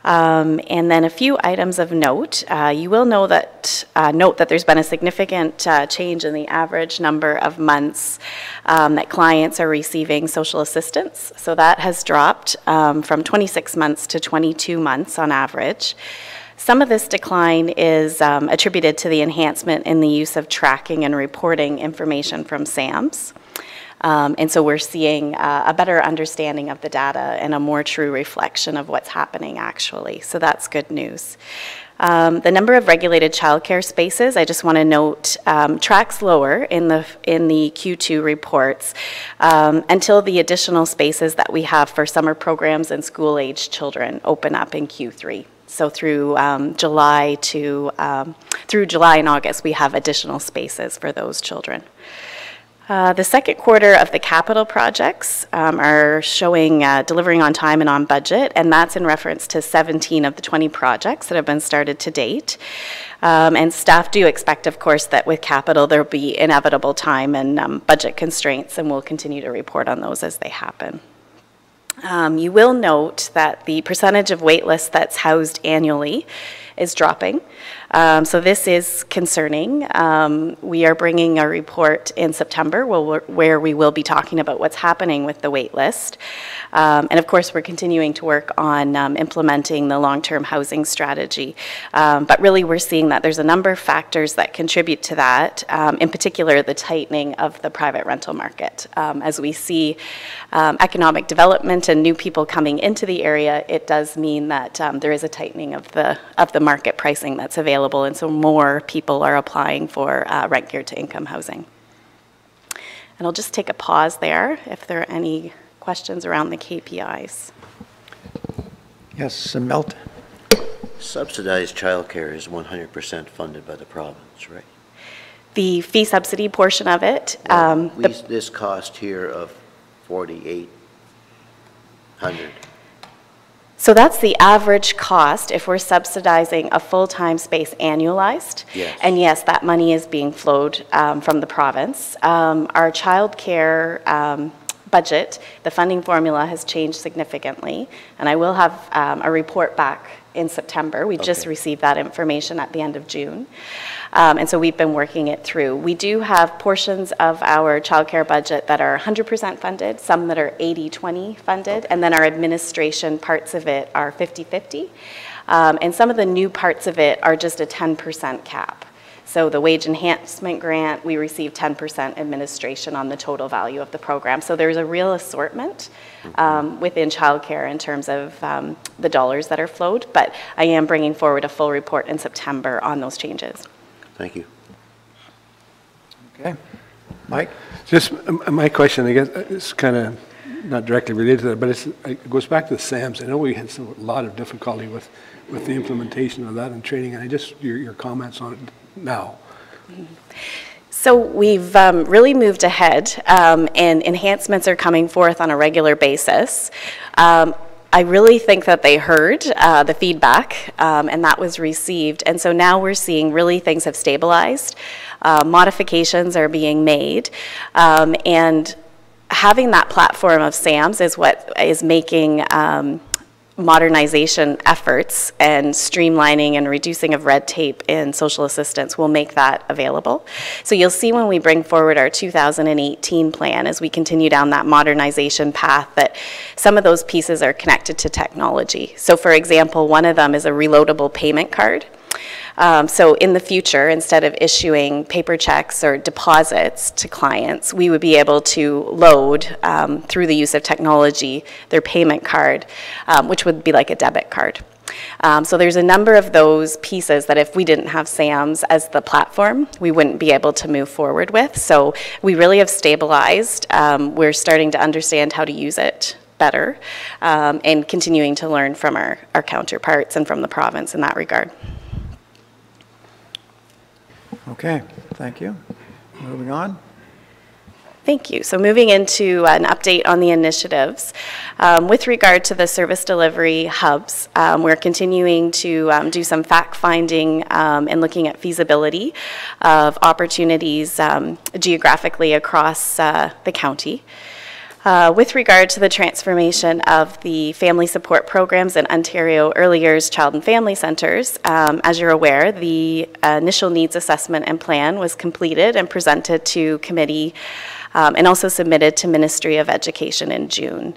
And then a few items of note. You will know that note that there's been a significant change in the average number of months that clients are receiving social assistance. So that has dropped from 26 months to 22 months on average. Some of this decline is attributed to the enhancement in the use of tracking and reporting information from SAMS. And so we're seeing a better understanding of the data and a more true reflection of what's happening actually. So that's good news. The number of regulated childcare spaces, I just want to note, tracks lower in the Q2 reports until the additional spaces that we have for summer programs and school-aged children open up in Q3. So through July and August, we have additional spaces for those children. The second quarter of the capital projects are showing delivering on time and on budget, and that's in reference to 17 of the 20 projects that have been started to date. And staff do expect, of course, that with capital there will be inevitable time and budget constraints, and we'll continue to report on those as they happen. You will note that the percentage of waitlists that's housed annually is dropping. So this is concerning. We are bringing a report in September where we will be talking about what's happening with the wait list. And of course, we're continuing to work on implementing the long-term housing strategy. But really, we're seeing that there's a number of factors that contribute to that, in particular, the tightening of the private rental market. As we see economic development and new people coming into the area, it does mean that there is a tightening of the market pricing that's available, and so more people are applying for rent geared to income housing. And I'll just take a pause there if there are any questions around the KPIs. Yes, Milt. Subsidized childcare is 100% funded by the province, right? The fee subsidy portion of it. This cost here of $4,800. So that's the average cost if we're subsidizing a full-time space annualized. Yes. And yes, that money is being flowed from the province. Our child care budget, the funding formula has changed significantly, and I will have a report back in September. We just received that information at the end of June. And so we've been working it through. We do have portions of our childcare budget that are 100% funded, some that are 80-20 funded, and then our administration parts of it are 50-50. And some of the new parts of it are just a 10% cap. So the wage enhancement grant, we receive 10% administration on the total value of the program. So there's a real assortment within childcare in terms of the dollars that are flowed, but I am bringing forward a full report in September on those changes. Thank you. Okay. Mike? Just my question, I guess, is kind of not directly related to that, but it goes back to the SAMs. I know we had a lot of difficulty with the implementation of that and training, and your comments on it now. So we've really moved ahead, and enhancements are coming forth on a regular basis. I really think that they heard the feedback, and that was received. And so now we're seeing really things have stabilized. Modifications are being made. And having that platform of SAMs is what is making modernization efforts and streamlining and reducing of red tape in social assistance will make that available. So you'll see when we bring forward our 2018 plan, as we continue down that modernization path, that some of those pieces are connected to technology. So for example, one of them is a reloadable payment card. So in the future, instead of issuing paper checks or deposits to clients, we would be able to load, through the use of technology, their payment card, which would be like a debit card. So there's a number of those pieces that if we didn't have SAMs as the platform, we wouldn't be able to move forward with. So we really have stabilized. We're starting to understand how to use it better, and continuing to learn from our counterparts and from the province in that regard. Okay, thank you. Moving on. Thank you. So moving into an update on the initiatives. With regard to the service delivery hubs, we're continuing to do some fact-finding and looking at feasibility of opportunities geographically across the county. With regard to the transformation of the family support programs in Ontario Early Years Child and Family Centres, as you're aware, the initial needs assessment and plan was completed and presented to committee and also submitted to Ministry of Education in June.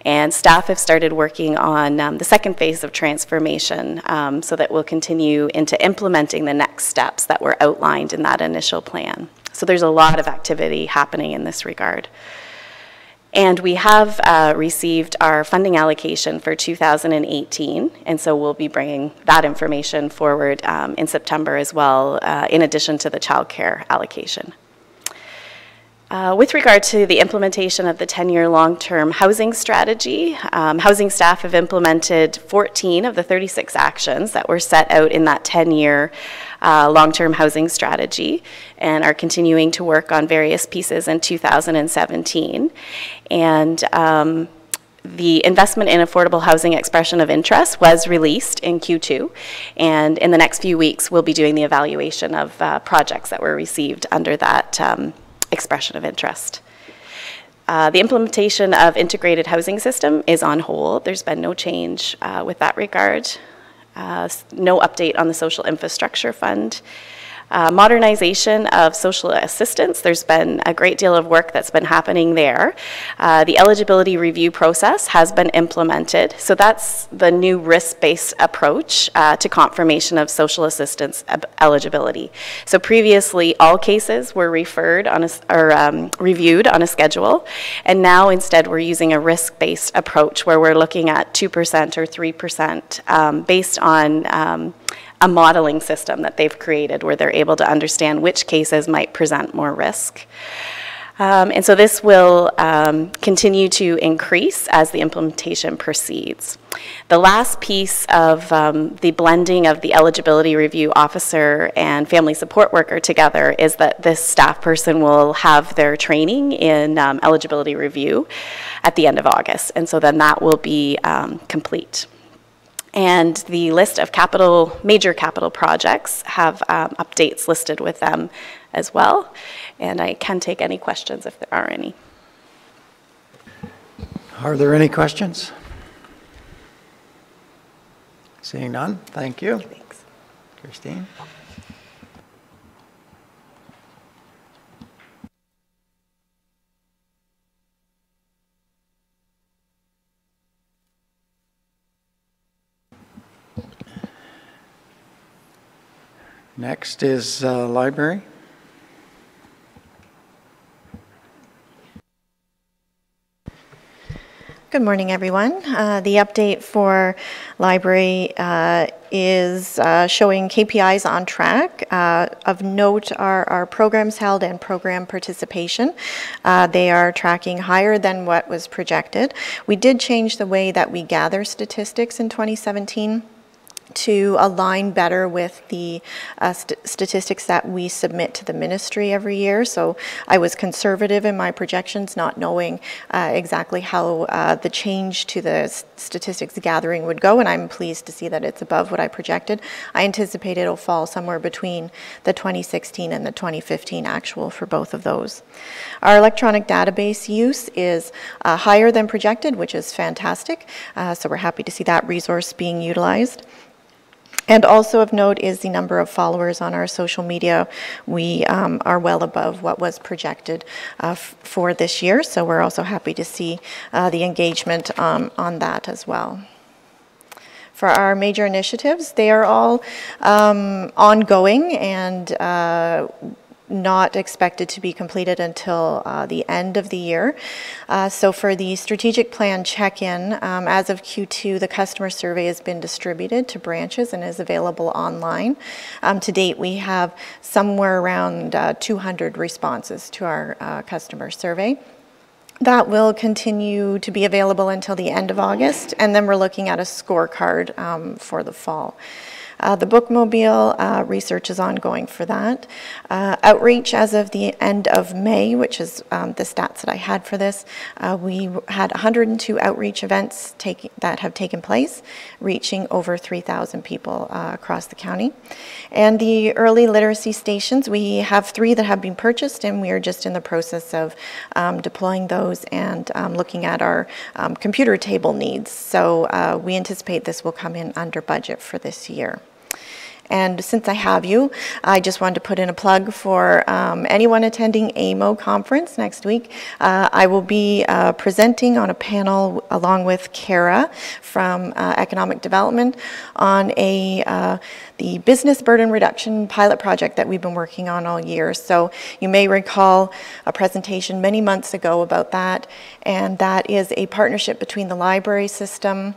And staff have started working on the second phase of transformation, so that we'll continue into implementing the next steps that were outlined in that initial plan. So there's a lot of activity happening in this regard. And we have received our funding allocation for 2018, and so we'll be bringing that information forward in September as well, in addition to the childcare allocation. With regard to the implementation of the 10-year long-term housing strategy, housing staff have implemented 14 of the 36 actions that were set out in that 10-year long-term housing strategy, and are continuing to work on various pieces in 2017. And the investment in affordable housing expression of interest was released in Q2, and in the next few weeks we'll be doing the evaluation of projects that were received under that expression of interest. The implementation of integrated housing system is on hold. There's been no change with that regard. No update on the social infrastructure fund. Modernization of social assistance, there's been a great deal of work that's been happening there. The eligibility review process has been implemented, so that's the new risk-based approach to confirmation of social assistance eligibility. So previously, all cases were referred on reviewed on a schedule, and now instead we're using a risk-based approach where we're looking at 2% or 3% based on a modeling system that they've created where they're able to understand which cases might present more risk. And so this will continue to increase as the implementation proceeds. The last piece of the blending of the eligibility review officer and family support worker together is that this staff person will have their training in eligibility review at the end of August, and so then that will be complete. And the list of major capital projects have updates listed with them as well. And I can take any questions if there are any. Are there any questions? Seeing none, thank you. Thanks. Christine? Next is library. Good morning, everyone. The update for library is showing KPIs on track. Of note are our programs held and program participation. They are tracking higher than what was projected. We did change the way that we gather statistics in 2017 to align better with the statistics that we submit to the ministry every year. So I was conservative in my projections, not knowing exactly how the change to the statistics gathering would go, and I'm pleased to see that it's above what I projected. I anticipate it'll fall somewhere between the 2016 and the 2015 actual for both of those. Our electronic database use is higher than projected, which is fantastic. So we're happy to see that resource being utilized. And also of note is the number of followers on our social media. We are well above what was projected for this year, so we're also happy to see the engagement on that as well. For our major initiatives, they are all ongoing and not expected to be completed until the end of the year. So for the strategic plan check-in, as of Q2, the customer survey has been distributed to branches and is available online. To date, we have somewhere around 200 responses to our customer survey. That will continue to be available until the end of August, and then we're looking at a scorecard for the fall. The bookmobile research is ongoing for that. Outreach as of the end of May, which is the stats that I had for this, we had 102 outreach events that have taken place, reaching over 3,000 people across the county. And the early literacy stations, we have 3 that have been purchased, and we are just in the process of deploying those and looking at our computer table needs. So we anticipate this will come in under budget for this year. And since I have you, I just wanted to put in a plug for anyone attending AMO conference next week. I will be presenting on a panel along with Kara from Economic Development on the business burden reduction pilot project that we've been working on all year. So you may recall a presentation many months ago about that, and that is a partnership between the library system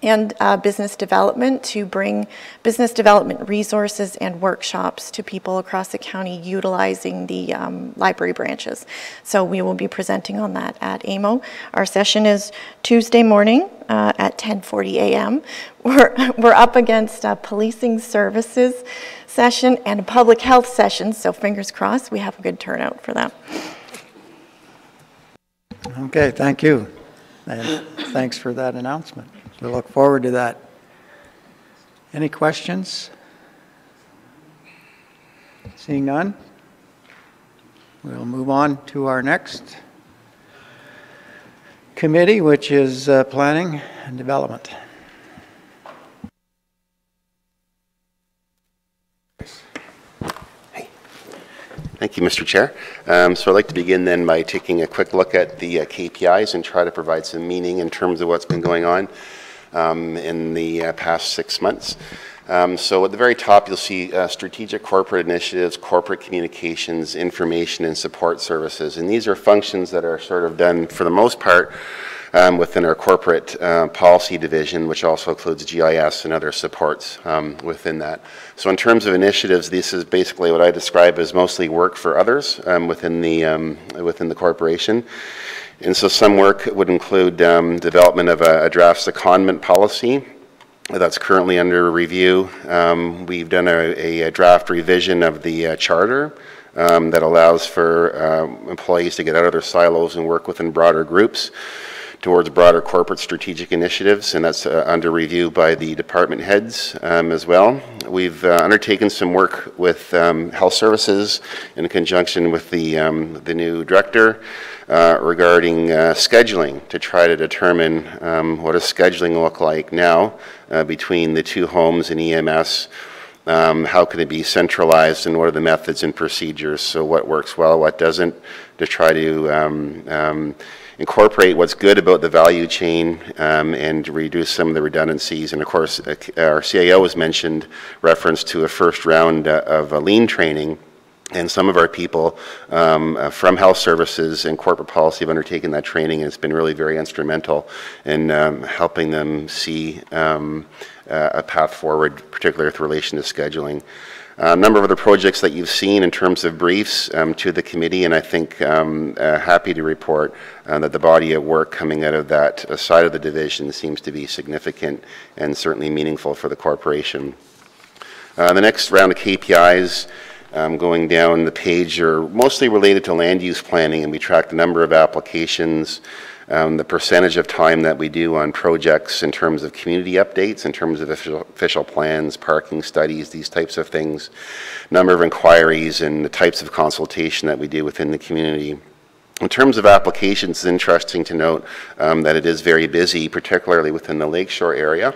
and business development to bring business development resources and workshops to people across the county utilizing the library branches. So we will be presenting on that at AMO. Our session is Tuesday morning at 10:40 a.m. We're up against a policing services session and a public health session, so fingers crossed we have a good turnout for that. Okay, thank you. And thanks for that announcement. We look forward to that. Any questions? Seeing none, we'll move on to our next committee, which is Planning and Development. Thank you, Mr. Chair. So I'd like to begin then by taking a quick look at the KPIs and try to provide some meaning in terms of what's been going on in the past 6 months. So at the very top, you'll see strategic corporate initiatives, corporate communications, information and support services. And these are functions that are sort of done for the most part within our corporate policy division, which also includes GIS and other supports within that. So in terms of initiatives, this is basically what I describe as mostly work for others within the corporation. And so some work would include development of a draft secondment policy that's currently under review. We've done a draft revision of the charter that allows for employees to get out of their silos and work within broader groups towards broader corporate strategic initiatives, and that's under review by the department heads as well. We've undertaken some work with health services in conjunction with the new director regarding scheduling to try to determine what does scheduling look like now between the two homes and EMS. How can it be centralized, and what are the methods and procedures? So what works well, what doesn't, to try to incorporate what's good about the value chain and reduce some of the redundancies. And of course, our CAO has mentioned reference to a first round of lean training. And some of our people from health services and corporate policy have undertaken that training, and it's been really very instrumental in helping them see a path forward, particularly with relation to scheduling. A number of other projects that you've seen in terms of briefs to the committee, and I think happy to report that the body of work coming out of that side of the division seems to be significant and certainly meaningful for the corporation. The next round of KPIs going down the page are mostly related to land use planning, and we track the number of applications, the percentage of time that we do on projects in terms of community updates, in terms of official plans, parking studies, these types of things, number of inquiries, and the types of consultation that we do within the community. In terms of applications, it's interesting to note that it is very busy, particularly within the Lakeshore area.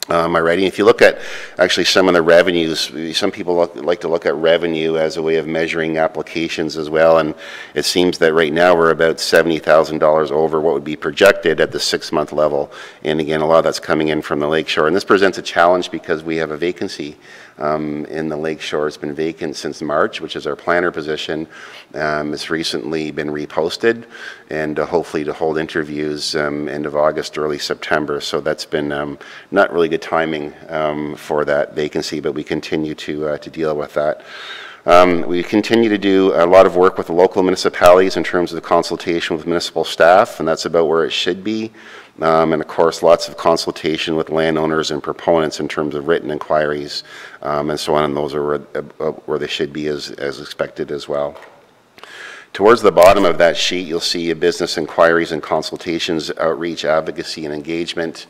Already. If you look at actually some of the revenues, some people like to look at revenue as a way of measuring applications as well, and it seems that right now we're about $70,000 over what would be projected at the 6-month level. And again, a lot of that's coming in from the Lakeshore. And this presents a challenge because we have a vacancy in the Lakeshore. It's been vacant since March, which is our planner position. It's recently been reposted, and hopefully to hold interviews end of August, early September. So that's been not really good timing for that vacancy, but we continue to deal with that. We continue to do a lot of work with the local municipalities in terms of the consultation with municipal staff, and that's about where it should be. And of course, lots of consultation with landowners and proponents in terms of written inquiries and so on, and those are where they should be as expected as well. Towards the bottom of that sheet, you'll see business inquiries and consultations, outreach, advocacy, and engagement.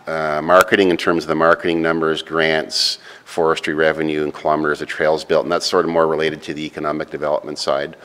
Marketing in terms of the marketing numbers, grants, forestry revenue, and kilometers of trails built, and that's sort of more related to the economic development side.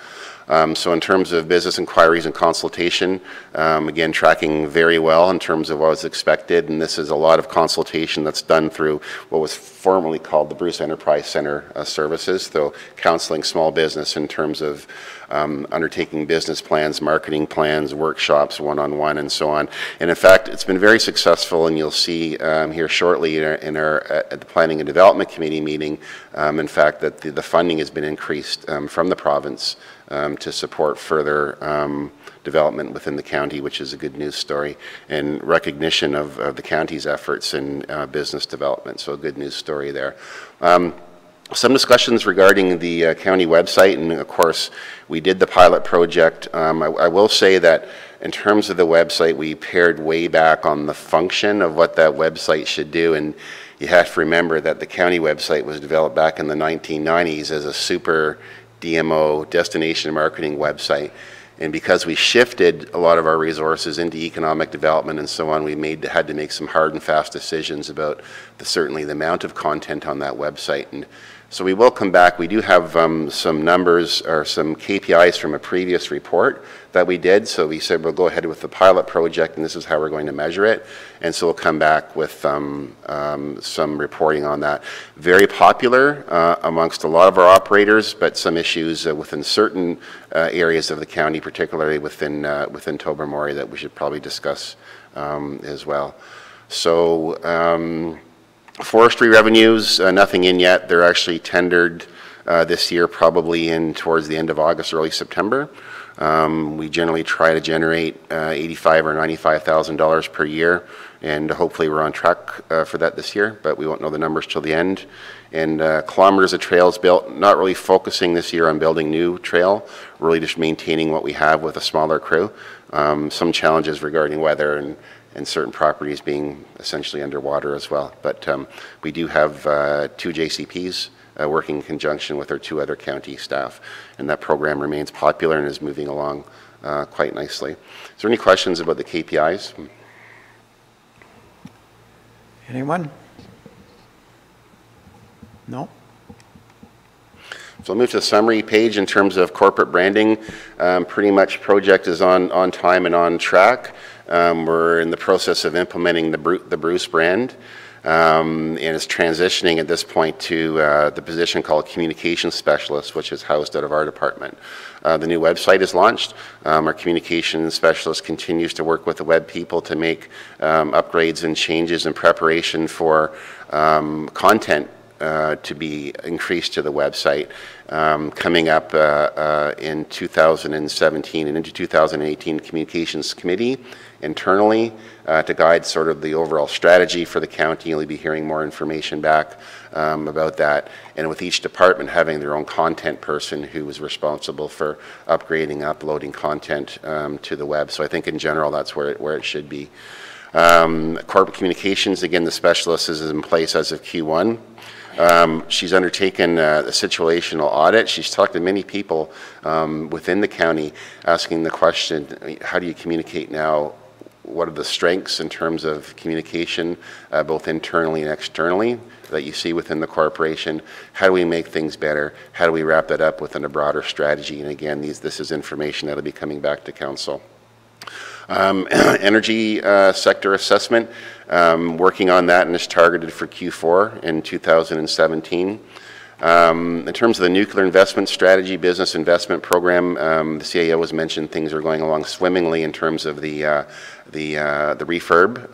So in terms of business inquiries and consultation, again, tracking very well in terms of what was expected, and this is a lot of consultation that's done through what was formerly called the Bruce Enterprise Center services, so counseling small business in terms of undertaking business plans, marketing plans, workshops, one-on-one, and so on. And in fact, it's been very successful, and you'll see here shortly at the Planning and Development Committee meeting, in fact, that the funding has been increased from the province to support further development within the county, which is a good news story, and recognition of the county's efforts in business development, so a good news story there. Some discussions regarding the county website, and of course we did the pilot project. I will say that in terms of the website, we pared way back on the function of what that website should do, and you have to remember that the county website was developed back in the 1990s as a super DMO, destination marketing website. And because we shifted a lot of our resources into economic development and so on, we had to make some hard and fast decisions about certainly the amount of content on that website. And so we will come back. We do have some numbers or some KPIs from a previous report that we did. So we said we'll go ahead with the pilot project, and this is how we're going to measure it. And so we'll come back with some reporting on that. Very popular amongst a lot of our operators, but some issues within certain areas of the county, particularly within Tobermory, that we should probably discuss as well. So forestry revenues, nothing in yet. They're actually tendered this year, probably in towards the end of August, early September. We generally try to generate $85,000 or $95,000 per year, and hopefully we're on track for that this year, but we won't know the numbers till the end. And kilometers of trails built, not really focusing this year on building new trail, really just maintaining what we have with a smaller crew. Some challenges regarding weather and certain properties being essentially underwater as well. But we do have 2 JCPs working in conjunction with our 2 other county staff, and that program remains popular and is moving along quite nicely. Is there any questions about the KPIs? Anyone? No? So I'll move to the summary page in terms of corporate branding. Pretty much project is on time and on track. We're in the process of implementing the Bruce brand, and it's transitioning at this point to the position called Communications Specialist, which is housed out of our department. The new website is launched. Our communications specialist continues to work with the web people to make upgrades and changes in preparation for content to be increased to the website. Coming up in 2017 and into 2018, Communications Committee internally to guide sort of the overall strategy for the county. You'll be hearing more information back about that. And with each department having their own content person who is responsible for upgrading, uploading content to the web. So I think in general that's where it should be. Corporate communications, again, the specialist is in place as of Q1. She's undertaken a situational audit. She's talked to many people within the county asking the question, how do you communicate now? What are the strengths in terms of communication, both internally and externally, that you see within the corporation? How do we make things better? How do we wrap that up within a broader strategy? And again, this is information that will be coming back to council. Energy sector assessment, working on that and is targeted for Q4 in 2017. In terms of the nuclear investment strategy, business investment program, the CAO has mentioned things are going along swimmingly in terms of the refurb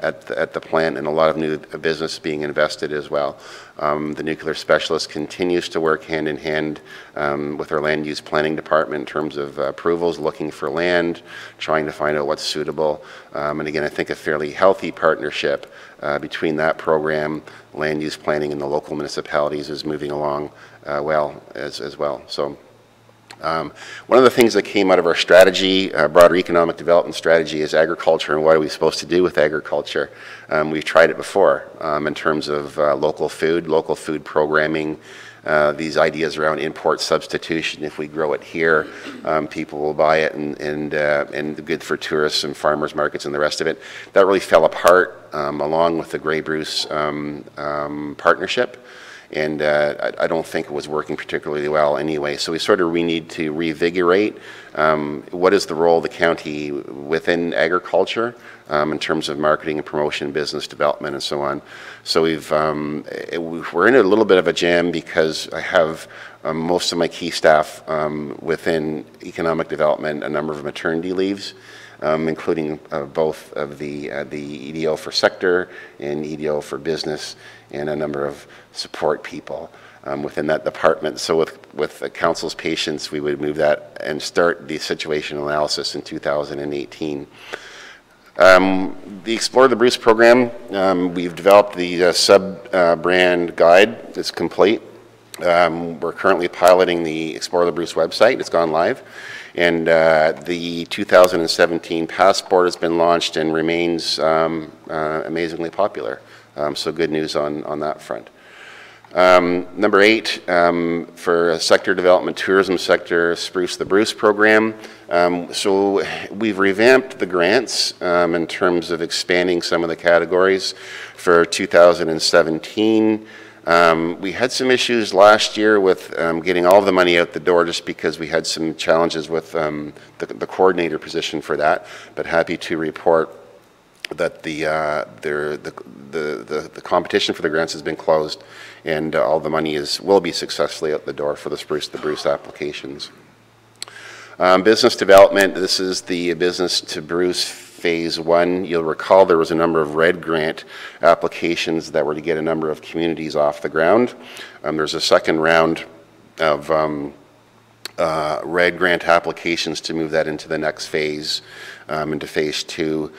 at the plant, and a lot of new business being invested as well. The nuclear specialist continues to work hand in hand with our land use planning department in terms of approvals, looking for land, trying to find out what's suitable. And again, I think a fairly healthy partnership between that program, land use planning, and the local municipalities is moving along well as well. So one of the things that came out of our strategy, broader economic development strategy, is agriculture, and what are we supposed to do with agriculture? We've tried it before in terms of local food programming, these ideas around import substitution. If we grow it here, people will buy it, and good for tourists and farmers markets and the rest of it. That really fell apart along with the Grey Bruce partnership. And I don't think it was working particularly well anyway. So we need to revigorate what is the role of the county within agriculture in terms of marketing and promotion, business development, and so on. So we're in a little bit of a jam because I have most of my key staff within economic development, a number of maternity leaves, including both of the EDO for sector and EDO for business, and a number of support people within that department. So with the council's patience, we would move that and start the situational analysis in 2018. The Explore the Bruce program, we've developed the sub-brand guide. It's complete. We're currently piloting the Explore the Bruce website. It's gone live. And the 2017 passport has been launched and remains amazingly popular. So good news on that front. Number 8, for sector development, tourism sector, Spruce the Bruce program. So we've revamped the grants in terms of expanding some of the categories for 2017. We had some issues last year with getting all of the money out the door just because we had some challenges with the coordinator position for that, but happy to report that the competition for the grants has been closed, and all the money will be successfully out the door for the Spruce the Bruce applications. Business development, this is the Business to Bruce Phase 1. You'll recall there was a number of RED grant applications that were to get a number of communities off the ground. There's a second round of RED grant applications to move that into the next phase, into Phase 2.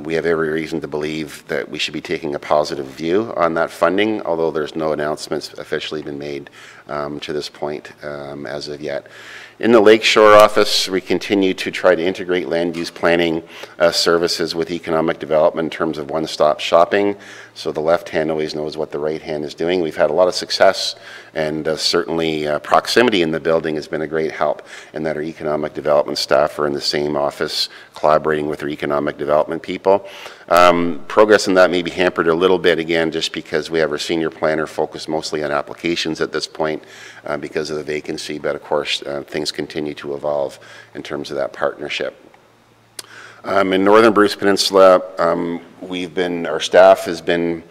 We have every reason to believe that we should be taking a positive view on that funding, although there's no announcements officially been made to this point as of yet. In the Lakeshore office, we continue to try to integrate land use planning services with economic development in terms of one-stop shopping. So the left hand always knows what the right hand is doing. We've had a lot of success, and certainly proximity in the building has been a great help, and that our economic development staff are in the same office collaborating with our economic development people. Progress in that may be hampered a little bit, again, just because we have our senior planner focused mostly on applications at this point because of the vacancy, but of course things continue to evolve in terms of that partnership. In Northern Bruce Peninsula, our staff has been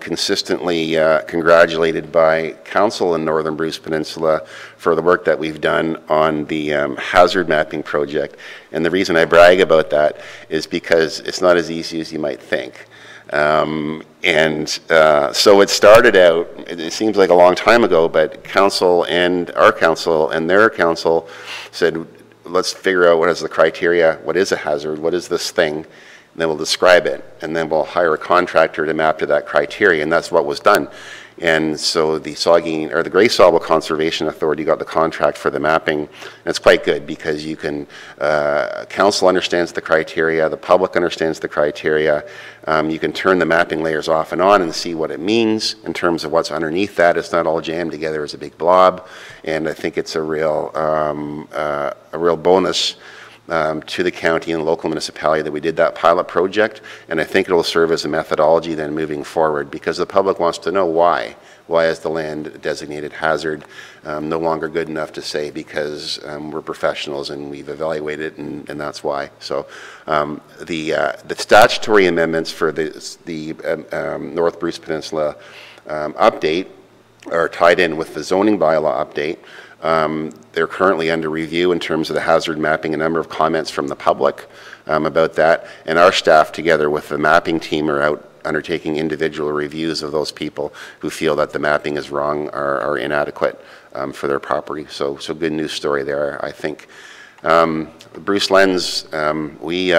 consistently congratulated by council in Northern Bruce Peninsula for the work that we've done on the hazard mapping project. And the reason I brag about that is because it's not as easy as you might think. So it started out, it seems like a long time ago, but council and our council and their council said, let's figure out what is the criteria, what is a hazard, what is this thing, and then we'll describe it, and then we'll hire a contractor to map to that criteria, and that's what was done. And so the Saugeen, or the Grey Sauble Conservation Authority got the contract for the mapping, and it's quite good because you can, council understands the criteria, the public understands the criteria, you can turn the mapping layers off and on and see what it means in terms of what's underneath that. It's not all jammed together as a big blob, and I think it's a real bonus to the county and local municipality that we did that pilot project, and I think it will serve as a methodology then moving forward, because the public wants to know why. Why is the land designated hazard? No longer good enough to say because we're professionals and we've evaluated it, and that's why. So the statutory amendments for the North Bruce Peninsula update are tied in with the zoning bylaw update. They're currently under review in terms of the hazard mapping, a number of comments from the public about that, and our staff together with the mapping team are out undertaking individual reviews of those people who feel that the mapping is wrong or are inadequate for their property. So good news story there, I think. Bruce Lens, we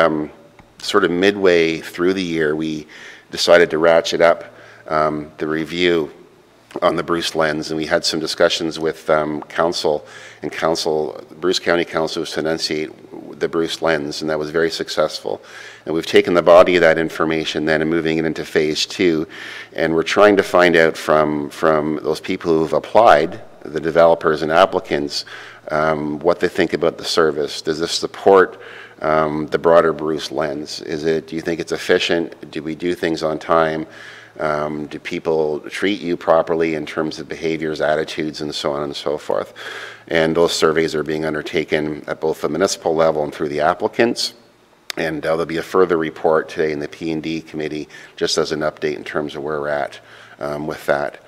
sort of midway through the year, we decided to ratchet up the review on the Bruce Lens, and we had some discussions with council, and Bruce County Council was to enunciate the Bruce Lens, and that was very successful. And we've taken the body of that information then and moving it into phase 2, and we're trying to find out from those people who've applied, the developers and applicants, what they think about the service. Does this support the broader Bruce Lens? Do you think it's efficient? Do we do things on time? Do people treat you properly in terms of behaviors, attitudes, and so on and so forth? And those surveys are being undertaken at both the municipal level and through the applicants. And there'll be a further report today in the P&D committee just as an update in terms of where we're at with that.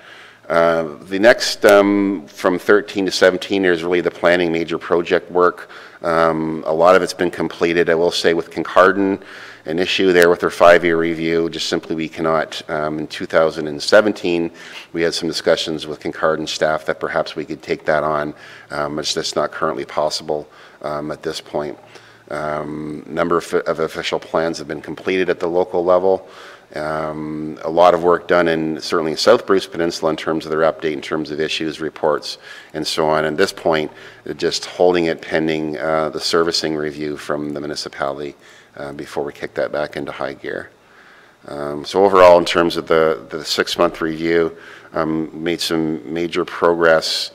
The next, from 13 to 17, is really the planning major project work. A lot of it's been completed, I will say, with Kincardine. An issue there with their 5-year review, just simply we cannot. In 2017, we had some discussions with Kincardine staff that perhaps we could take that on. It's just not currently possible at this point. Number of official plans have been completed at the local level. A lot of work done certainly in South Bruce Peninsula in terms of their update, in terms of issues, reports, and so on. At this point, just holding it pending the servicing review from the municipality before we kick that back into high gear. So overall, in terms of the 6-month review, made some major progress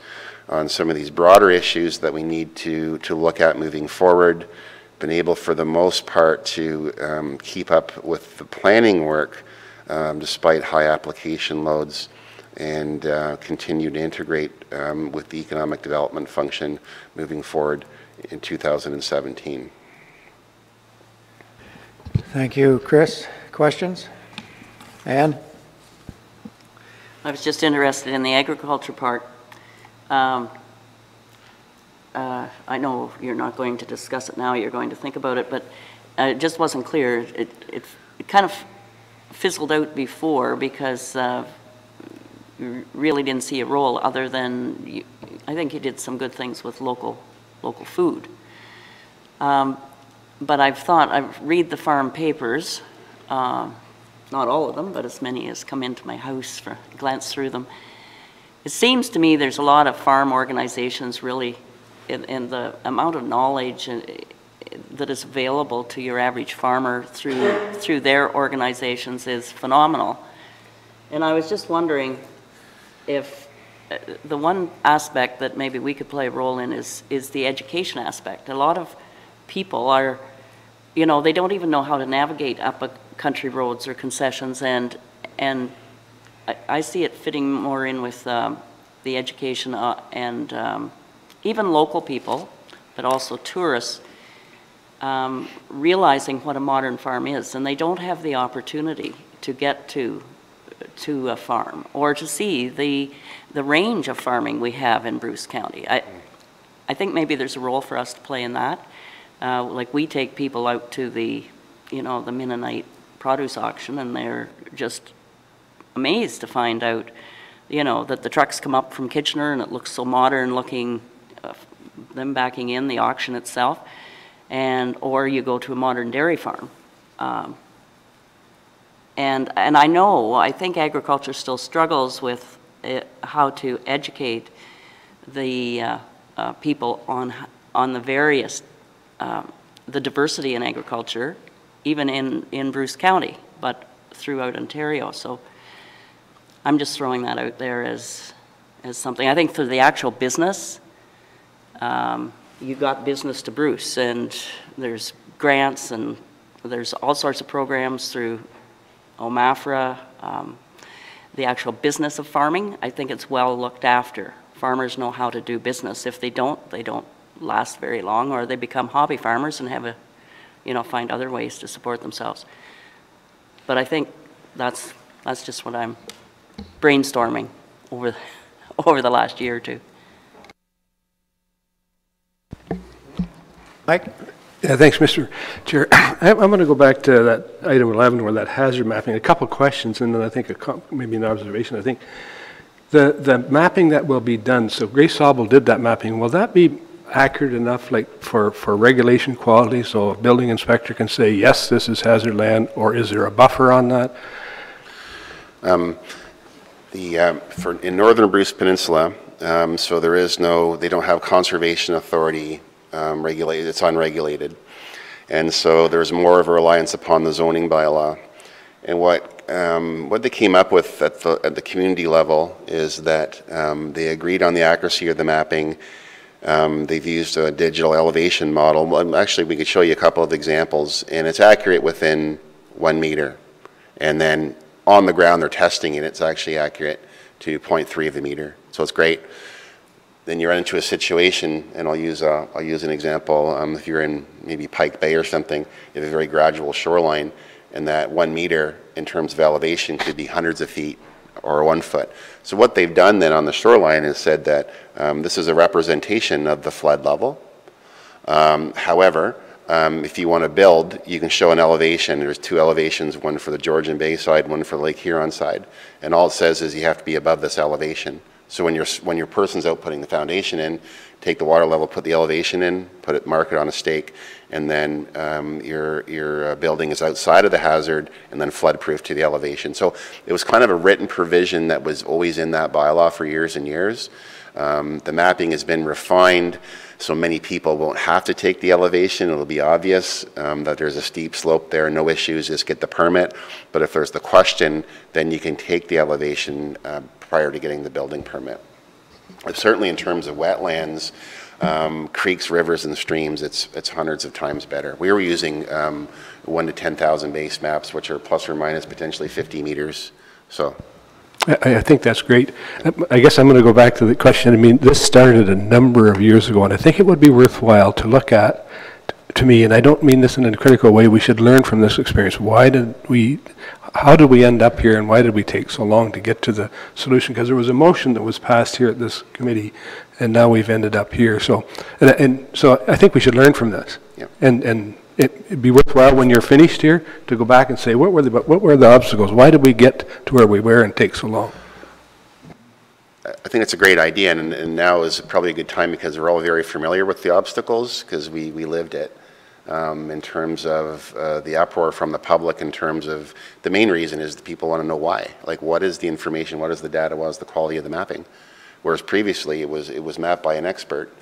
on some of these broader issues that we need to look at moving forward. Been able, for the most part, to keep up with the planning work despite high application loads, and continue to integrate with the economic development function moving forward in 2017. Thank you, Chris. Questions? Ann? I was just interested in the agriculture part. I know you're not going to discuss it now, you're going to think about it, but it just wasn't clear. It kind of fizzled out before because you really didn't see a role other than, I think you did some good things with local food. But I've read the farm papers, not all of them, but as many as come into my house for glance through them. it seems to me there's a lot of farm organizations really, in the amount of knowledge that is available to your average farmer through their organizations is phenomenal. And I was just wondering if the one aspect that maybe we could play a role in is the education aspect. A lot of people are, you know, they don't even know how to navigate up a country roads or concessions, and I see it fitting more in with the education and even local people, but also tourists, realizing what a modern farm is, and they don't have the opportunity to get to a farm or to see the range of farming we have in Bruce County. I think maybe there's a role for us to play in that. Like we take people out to the Mennonite produce auction, and they're just amazed to find out, that the trucks come up from Kitchener and it looks so modern looking, them backing in the auction itself, or you go to a modern dairy farm. And I think agriculture still struggles with how to educate the people on the various, the diversity in agriculture, even in Bruce County, but throughout Ontario. So I'm just throwing that out there as something. I think for the actual business, you've got Business to Bruce, and there's grants, and there's all sorts of programs through OMAFRA. The actual business of farming, I think it's well looked after. Farmers know how to do business. If they don't last very long, or they become hobby farmers and have find other ways to support themselves. But I think that's just what I'm brainstorming over the last year or two. Mike? Yeah, thanks, Mr. Chair. I'm going to go back to that item 11 where that hazard mapping. A couple of questions, and then I think maybe an observation. I think the mapping that will be done, so Grace Sobel did that mapping, will that be accurate enough, like for regulation quality, so a building inspector can say, yes, this is hazard land, or is there a buffer on that? In northern Bruce Peninsula, so they don't have conservation authority regulated, it's unregulated. And so there's more of a reliance upon the zoning bylaw. And what they came up with at the community level is that they agreed on the accuracy of the mapping. They've used a digital elevation model. Actually, we could show you a couple of examples, and it's accurate within 1 meter. And then on the ground, they're testing it. It's actually accurate to 0.3 of a meter. So it's great. Then you run into a situation, and I'll use an example. If you're in maybe Pike Bay or something, you have a very gradual shoreline, and that 1 meter in terms of elevation could be hundreds of feet or 1 foot. So what they've done then on the shoreline is said that this is a representation of the flood level. However, if you want to build, you can show an elevation. There's 2 elevations, one for the Georgian Bay side, one for the Lake Huron side. And all it says is you have to be above this elevation. So when your person's out putting the foundation in, take the water level, put the elevation in, mark it on a stake, and then your building is outside of the hazard and then flood proof to the elevation. So it was kind of a written provision that was always in that bylaw for years and years. The mapping has been refined so many people won't have to take the elevation. It'll be obvious that there's a steep slope there, no issues, just get the permit. But if there's the question, then you can take the elevation prior to getting the building permit. Certainly in terms of wetlands, creeks, rivers, and streams, it's hundreds of times better. We were using 1 to 10,000 base maps, which are plus or minus potentially 50 meters. So, I think that's great. I guess I'm going to go back to the question. I mean, this started a number of years ago, and I think it would be worthwhile to look at, to me, and I don't mean this in a critical way, we should learn from this experience. How did we end up here, and why did we take so long to get to the solution? Because there was a motion that was passed here at this committee, and now we've ended up here. So, so I think we should learn from this. Yep. And it'd be worthwhile when you're finished here to go back and say, what were the obstacles? Why did we get to where we were and take so long? I think it's a great idea, and now is probably a good time because we're all very familiar with the obstacles because we lived it. in terms of the uproar from the public, in terms of the main reason is the people want to know why. Like, what is the information, what is the data, what is the quality of the mapping? Whereas previously it was mapped by an expert.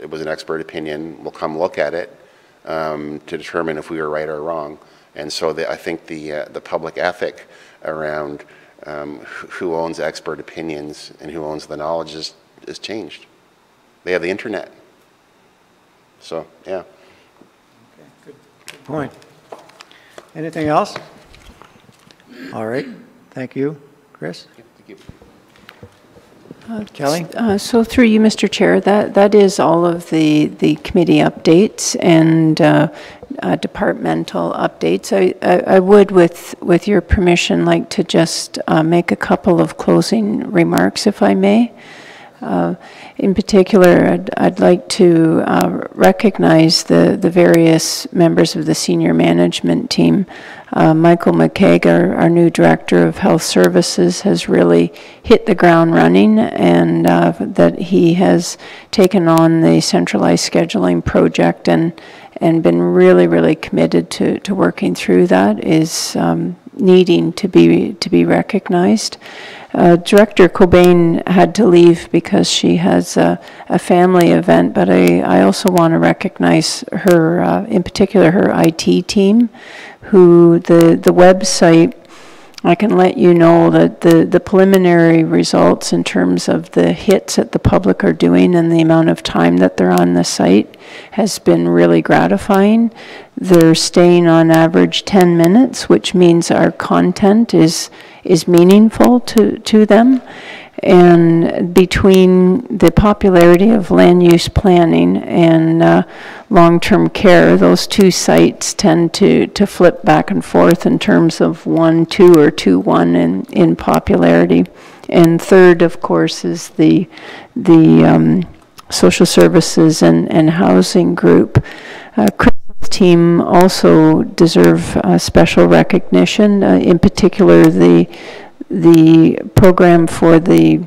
It was an expert opinion. We'll come look at it to determine if we were right or wrong. And so I think the public ethic around who owns expert opinions and who owns the knowledge is changed. They have the internet. So, yeah. Okay, good point. Anything else? All right, thank you. Chris? Thank you. Kelly? So through you, Mr. Chair, that is all of the committee updates and departmental updates. I would, with your permission, like to just make a couple of closing remarks, if I may. In particular, I'd like to recognize the various members of the senior management team. Michael McKaig, our new Director of Health Services, has really hit the ground running, and that he has taken on the centralized scheduling project and been really committed to working through that is needing to be recognized. Director Cobain had to leave because she has a family event, but I also want to recognize her, in particular her IT team, who the website, I can let you know that the preliminary results in terms of the hits that the public are doing and the amount of time that they're on the site has been really gratifying. They're staying on average 10 minutes, which means our content is meaningful to them. And between the popularity of land use planning and long-term care, those two sites tend to flip back and forth in terms of 1-2 or 2-1 in popularity. And third, of course, is the social services and housing group. Chris's team also deserve special recognition, in particular the program for the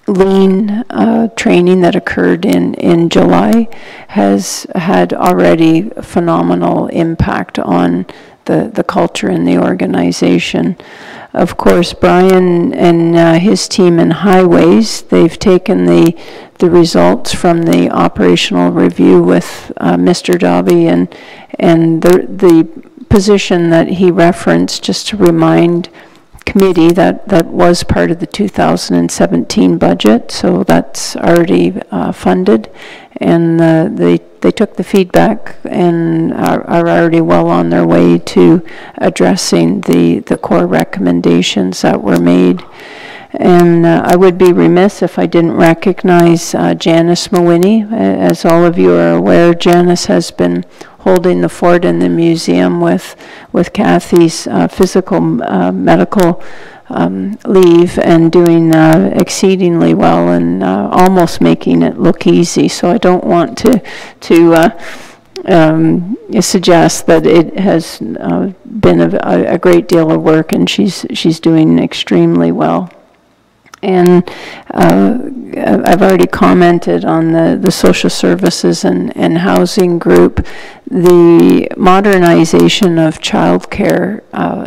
lean training that occurred in July has had already phenomenal impact on the culture in the organization. Of course, Brian and his team in highways, they've taken the results from the operational review with Mr. Dobby and the position that he referenced, just to remind committee that was part of the 2017 budget, so that's already funded, and they took the feedback and are already well on their way to addressing the core recommendations that were made. And I would be remiss if I didn't recognize Janice Mawhinney. As all of you are aware, Janice has been holding the fort in the museum with Kathy's physical medical leave and doing exceedingly well and almost making it look easy. So I don't want to suggest that it has been a great deal of work, and she's doing extremely well. And I've already commented on the social services and housing group. The modernization of childcare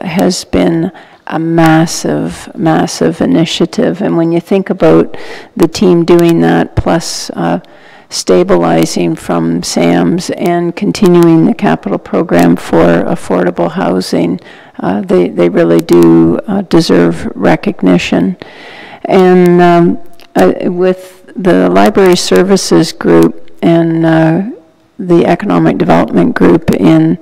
has been a massive initiative. And when you think about the team doing that, plus stabilizing from SAMS and continuing the capital program for affordable housing, they really do deserve recognition. And with the library services group and the economic development group in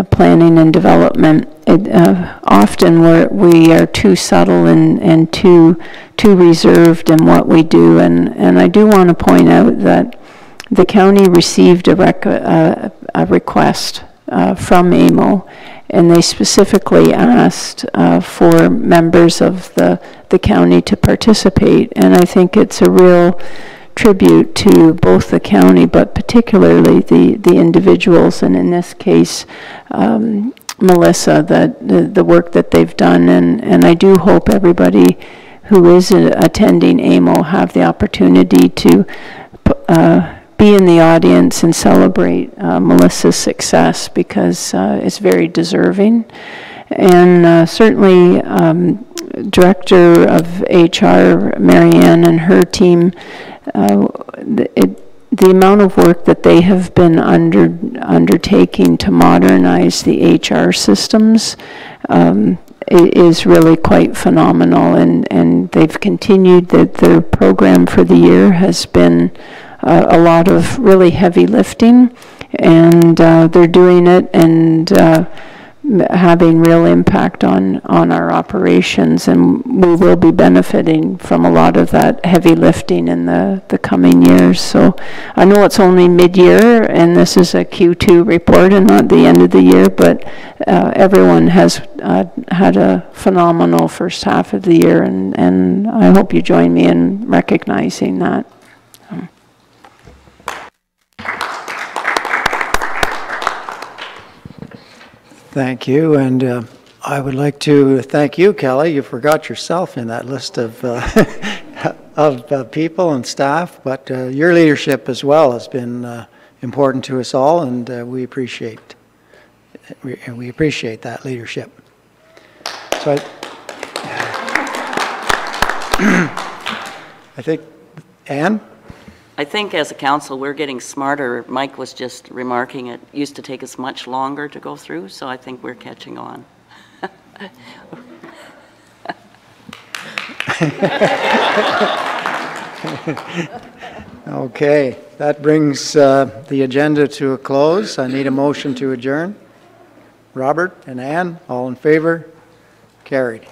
planning and development, often we are too subtle and too reserved in what we do. And I do want to point out that the county received a request from AMO, and they specifically asked for members of the county to participate. And I think it's a real tribute to both the county, but particularly the individuals, and in this case, Melissa, that the work that they've done. And I do hope everybody who is attending AMO have the opportunity to be in the audience and celebrate Melissa's success, because it's very deserving. And certainly Director of HR, Marianne, and her team, the amount of work that they have been undertaking to modernize the HR systems is really quite phenomenal, and they've continued that their program for the year has been a lot of really heavy lifting, and they're doing it and having real impact on our operations, and we will be benefiting from a lot of that heavy lifting in the coming years. So I know it's only mid-year, and this is a Q2 report and not the end of the year, but everyone has had a phenomenal first half of the year, and I hope you join me in recognizing that. Thank you, and I would like to thank you, Kelly. You forgot yourself in that list of of people and staff, but your leadership as well has been important to us all, and we appreciate that leadership. So I think, Anne? I think as a council, we're getting smarter. Mike was just remarking it used to take us much longer to go through, so I think we're catching on. Okay, that brings the agenda to a close. I need a motion to adjourn. Robert and Ann, all in favor? Carried.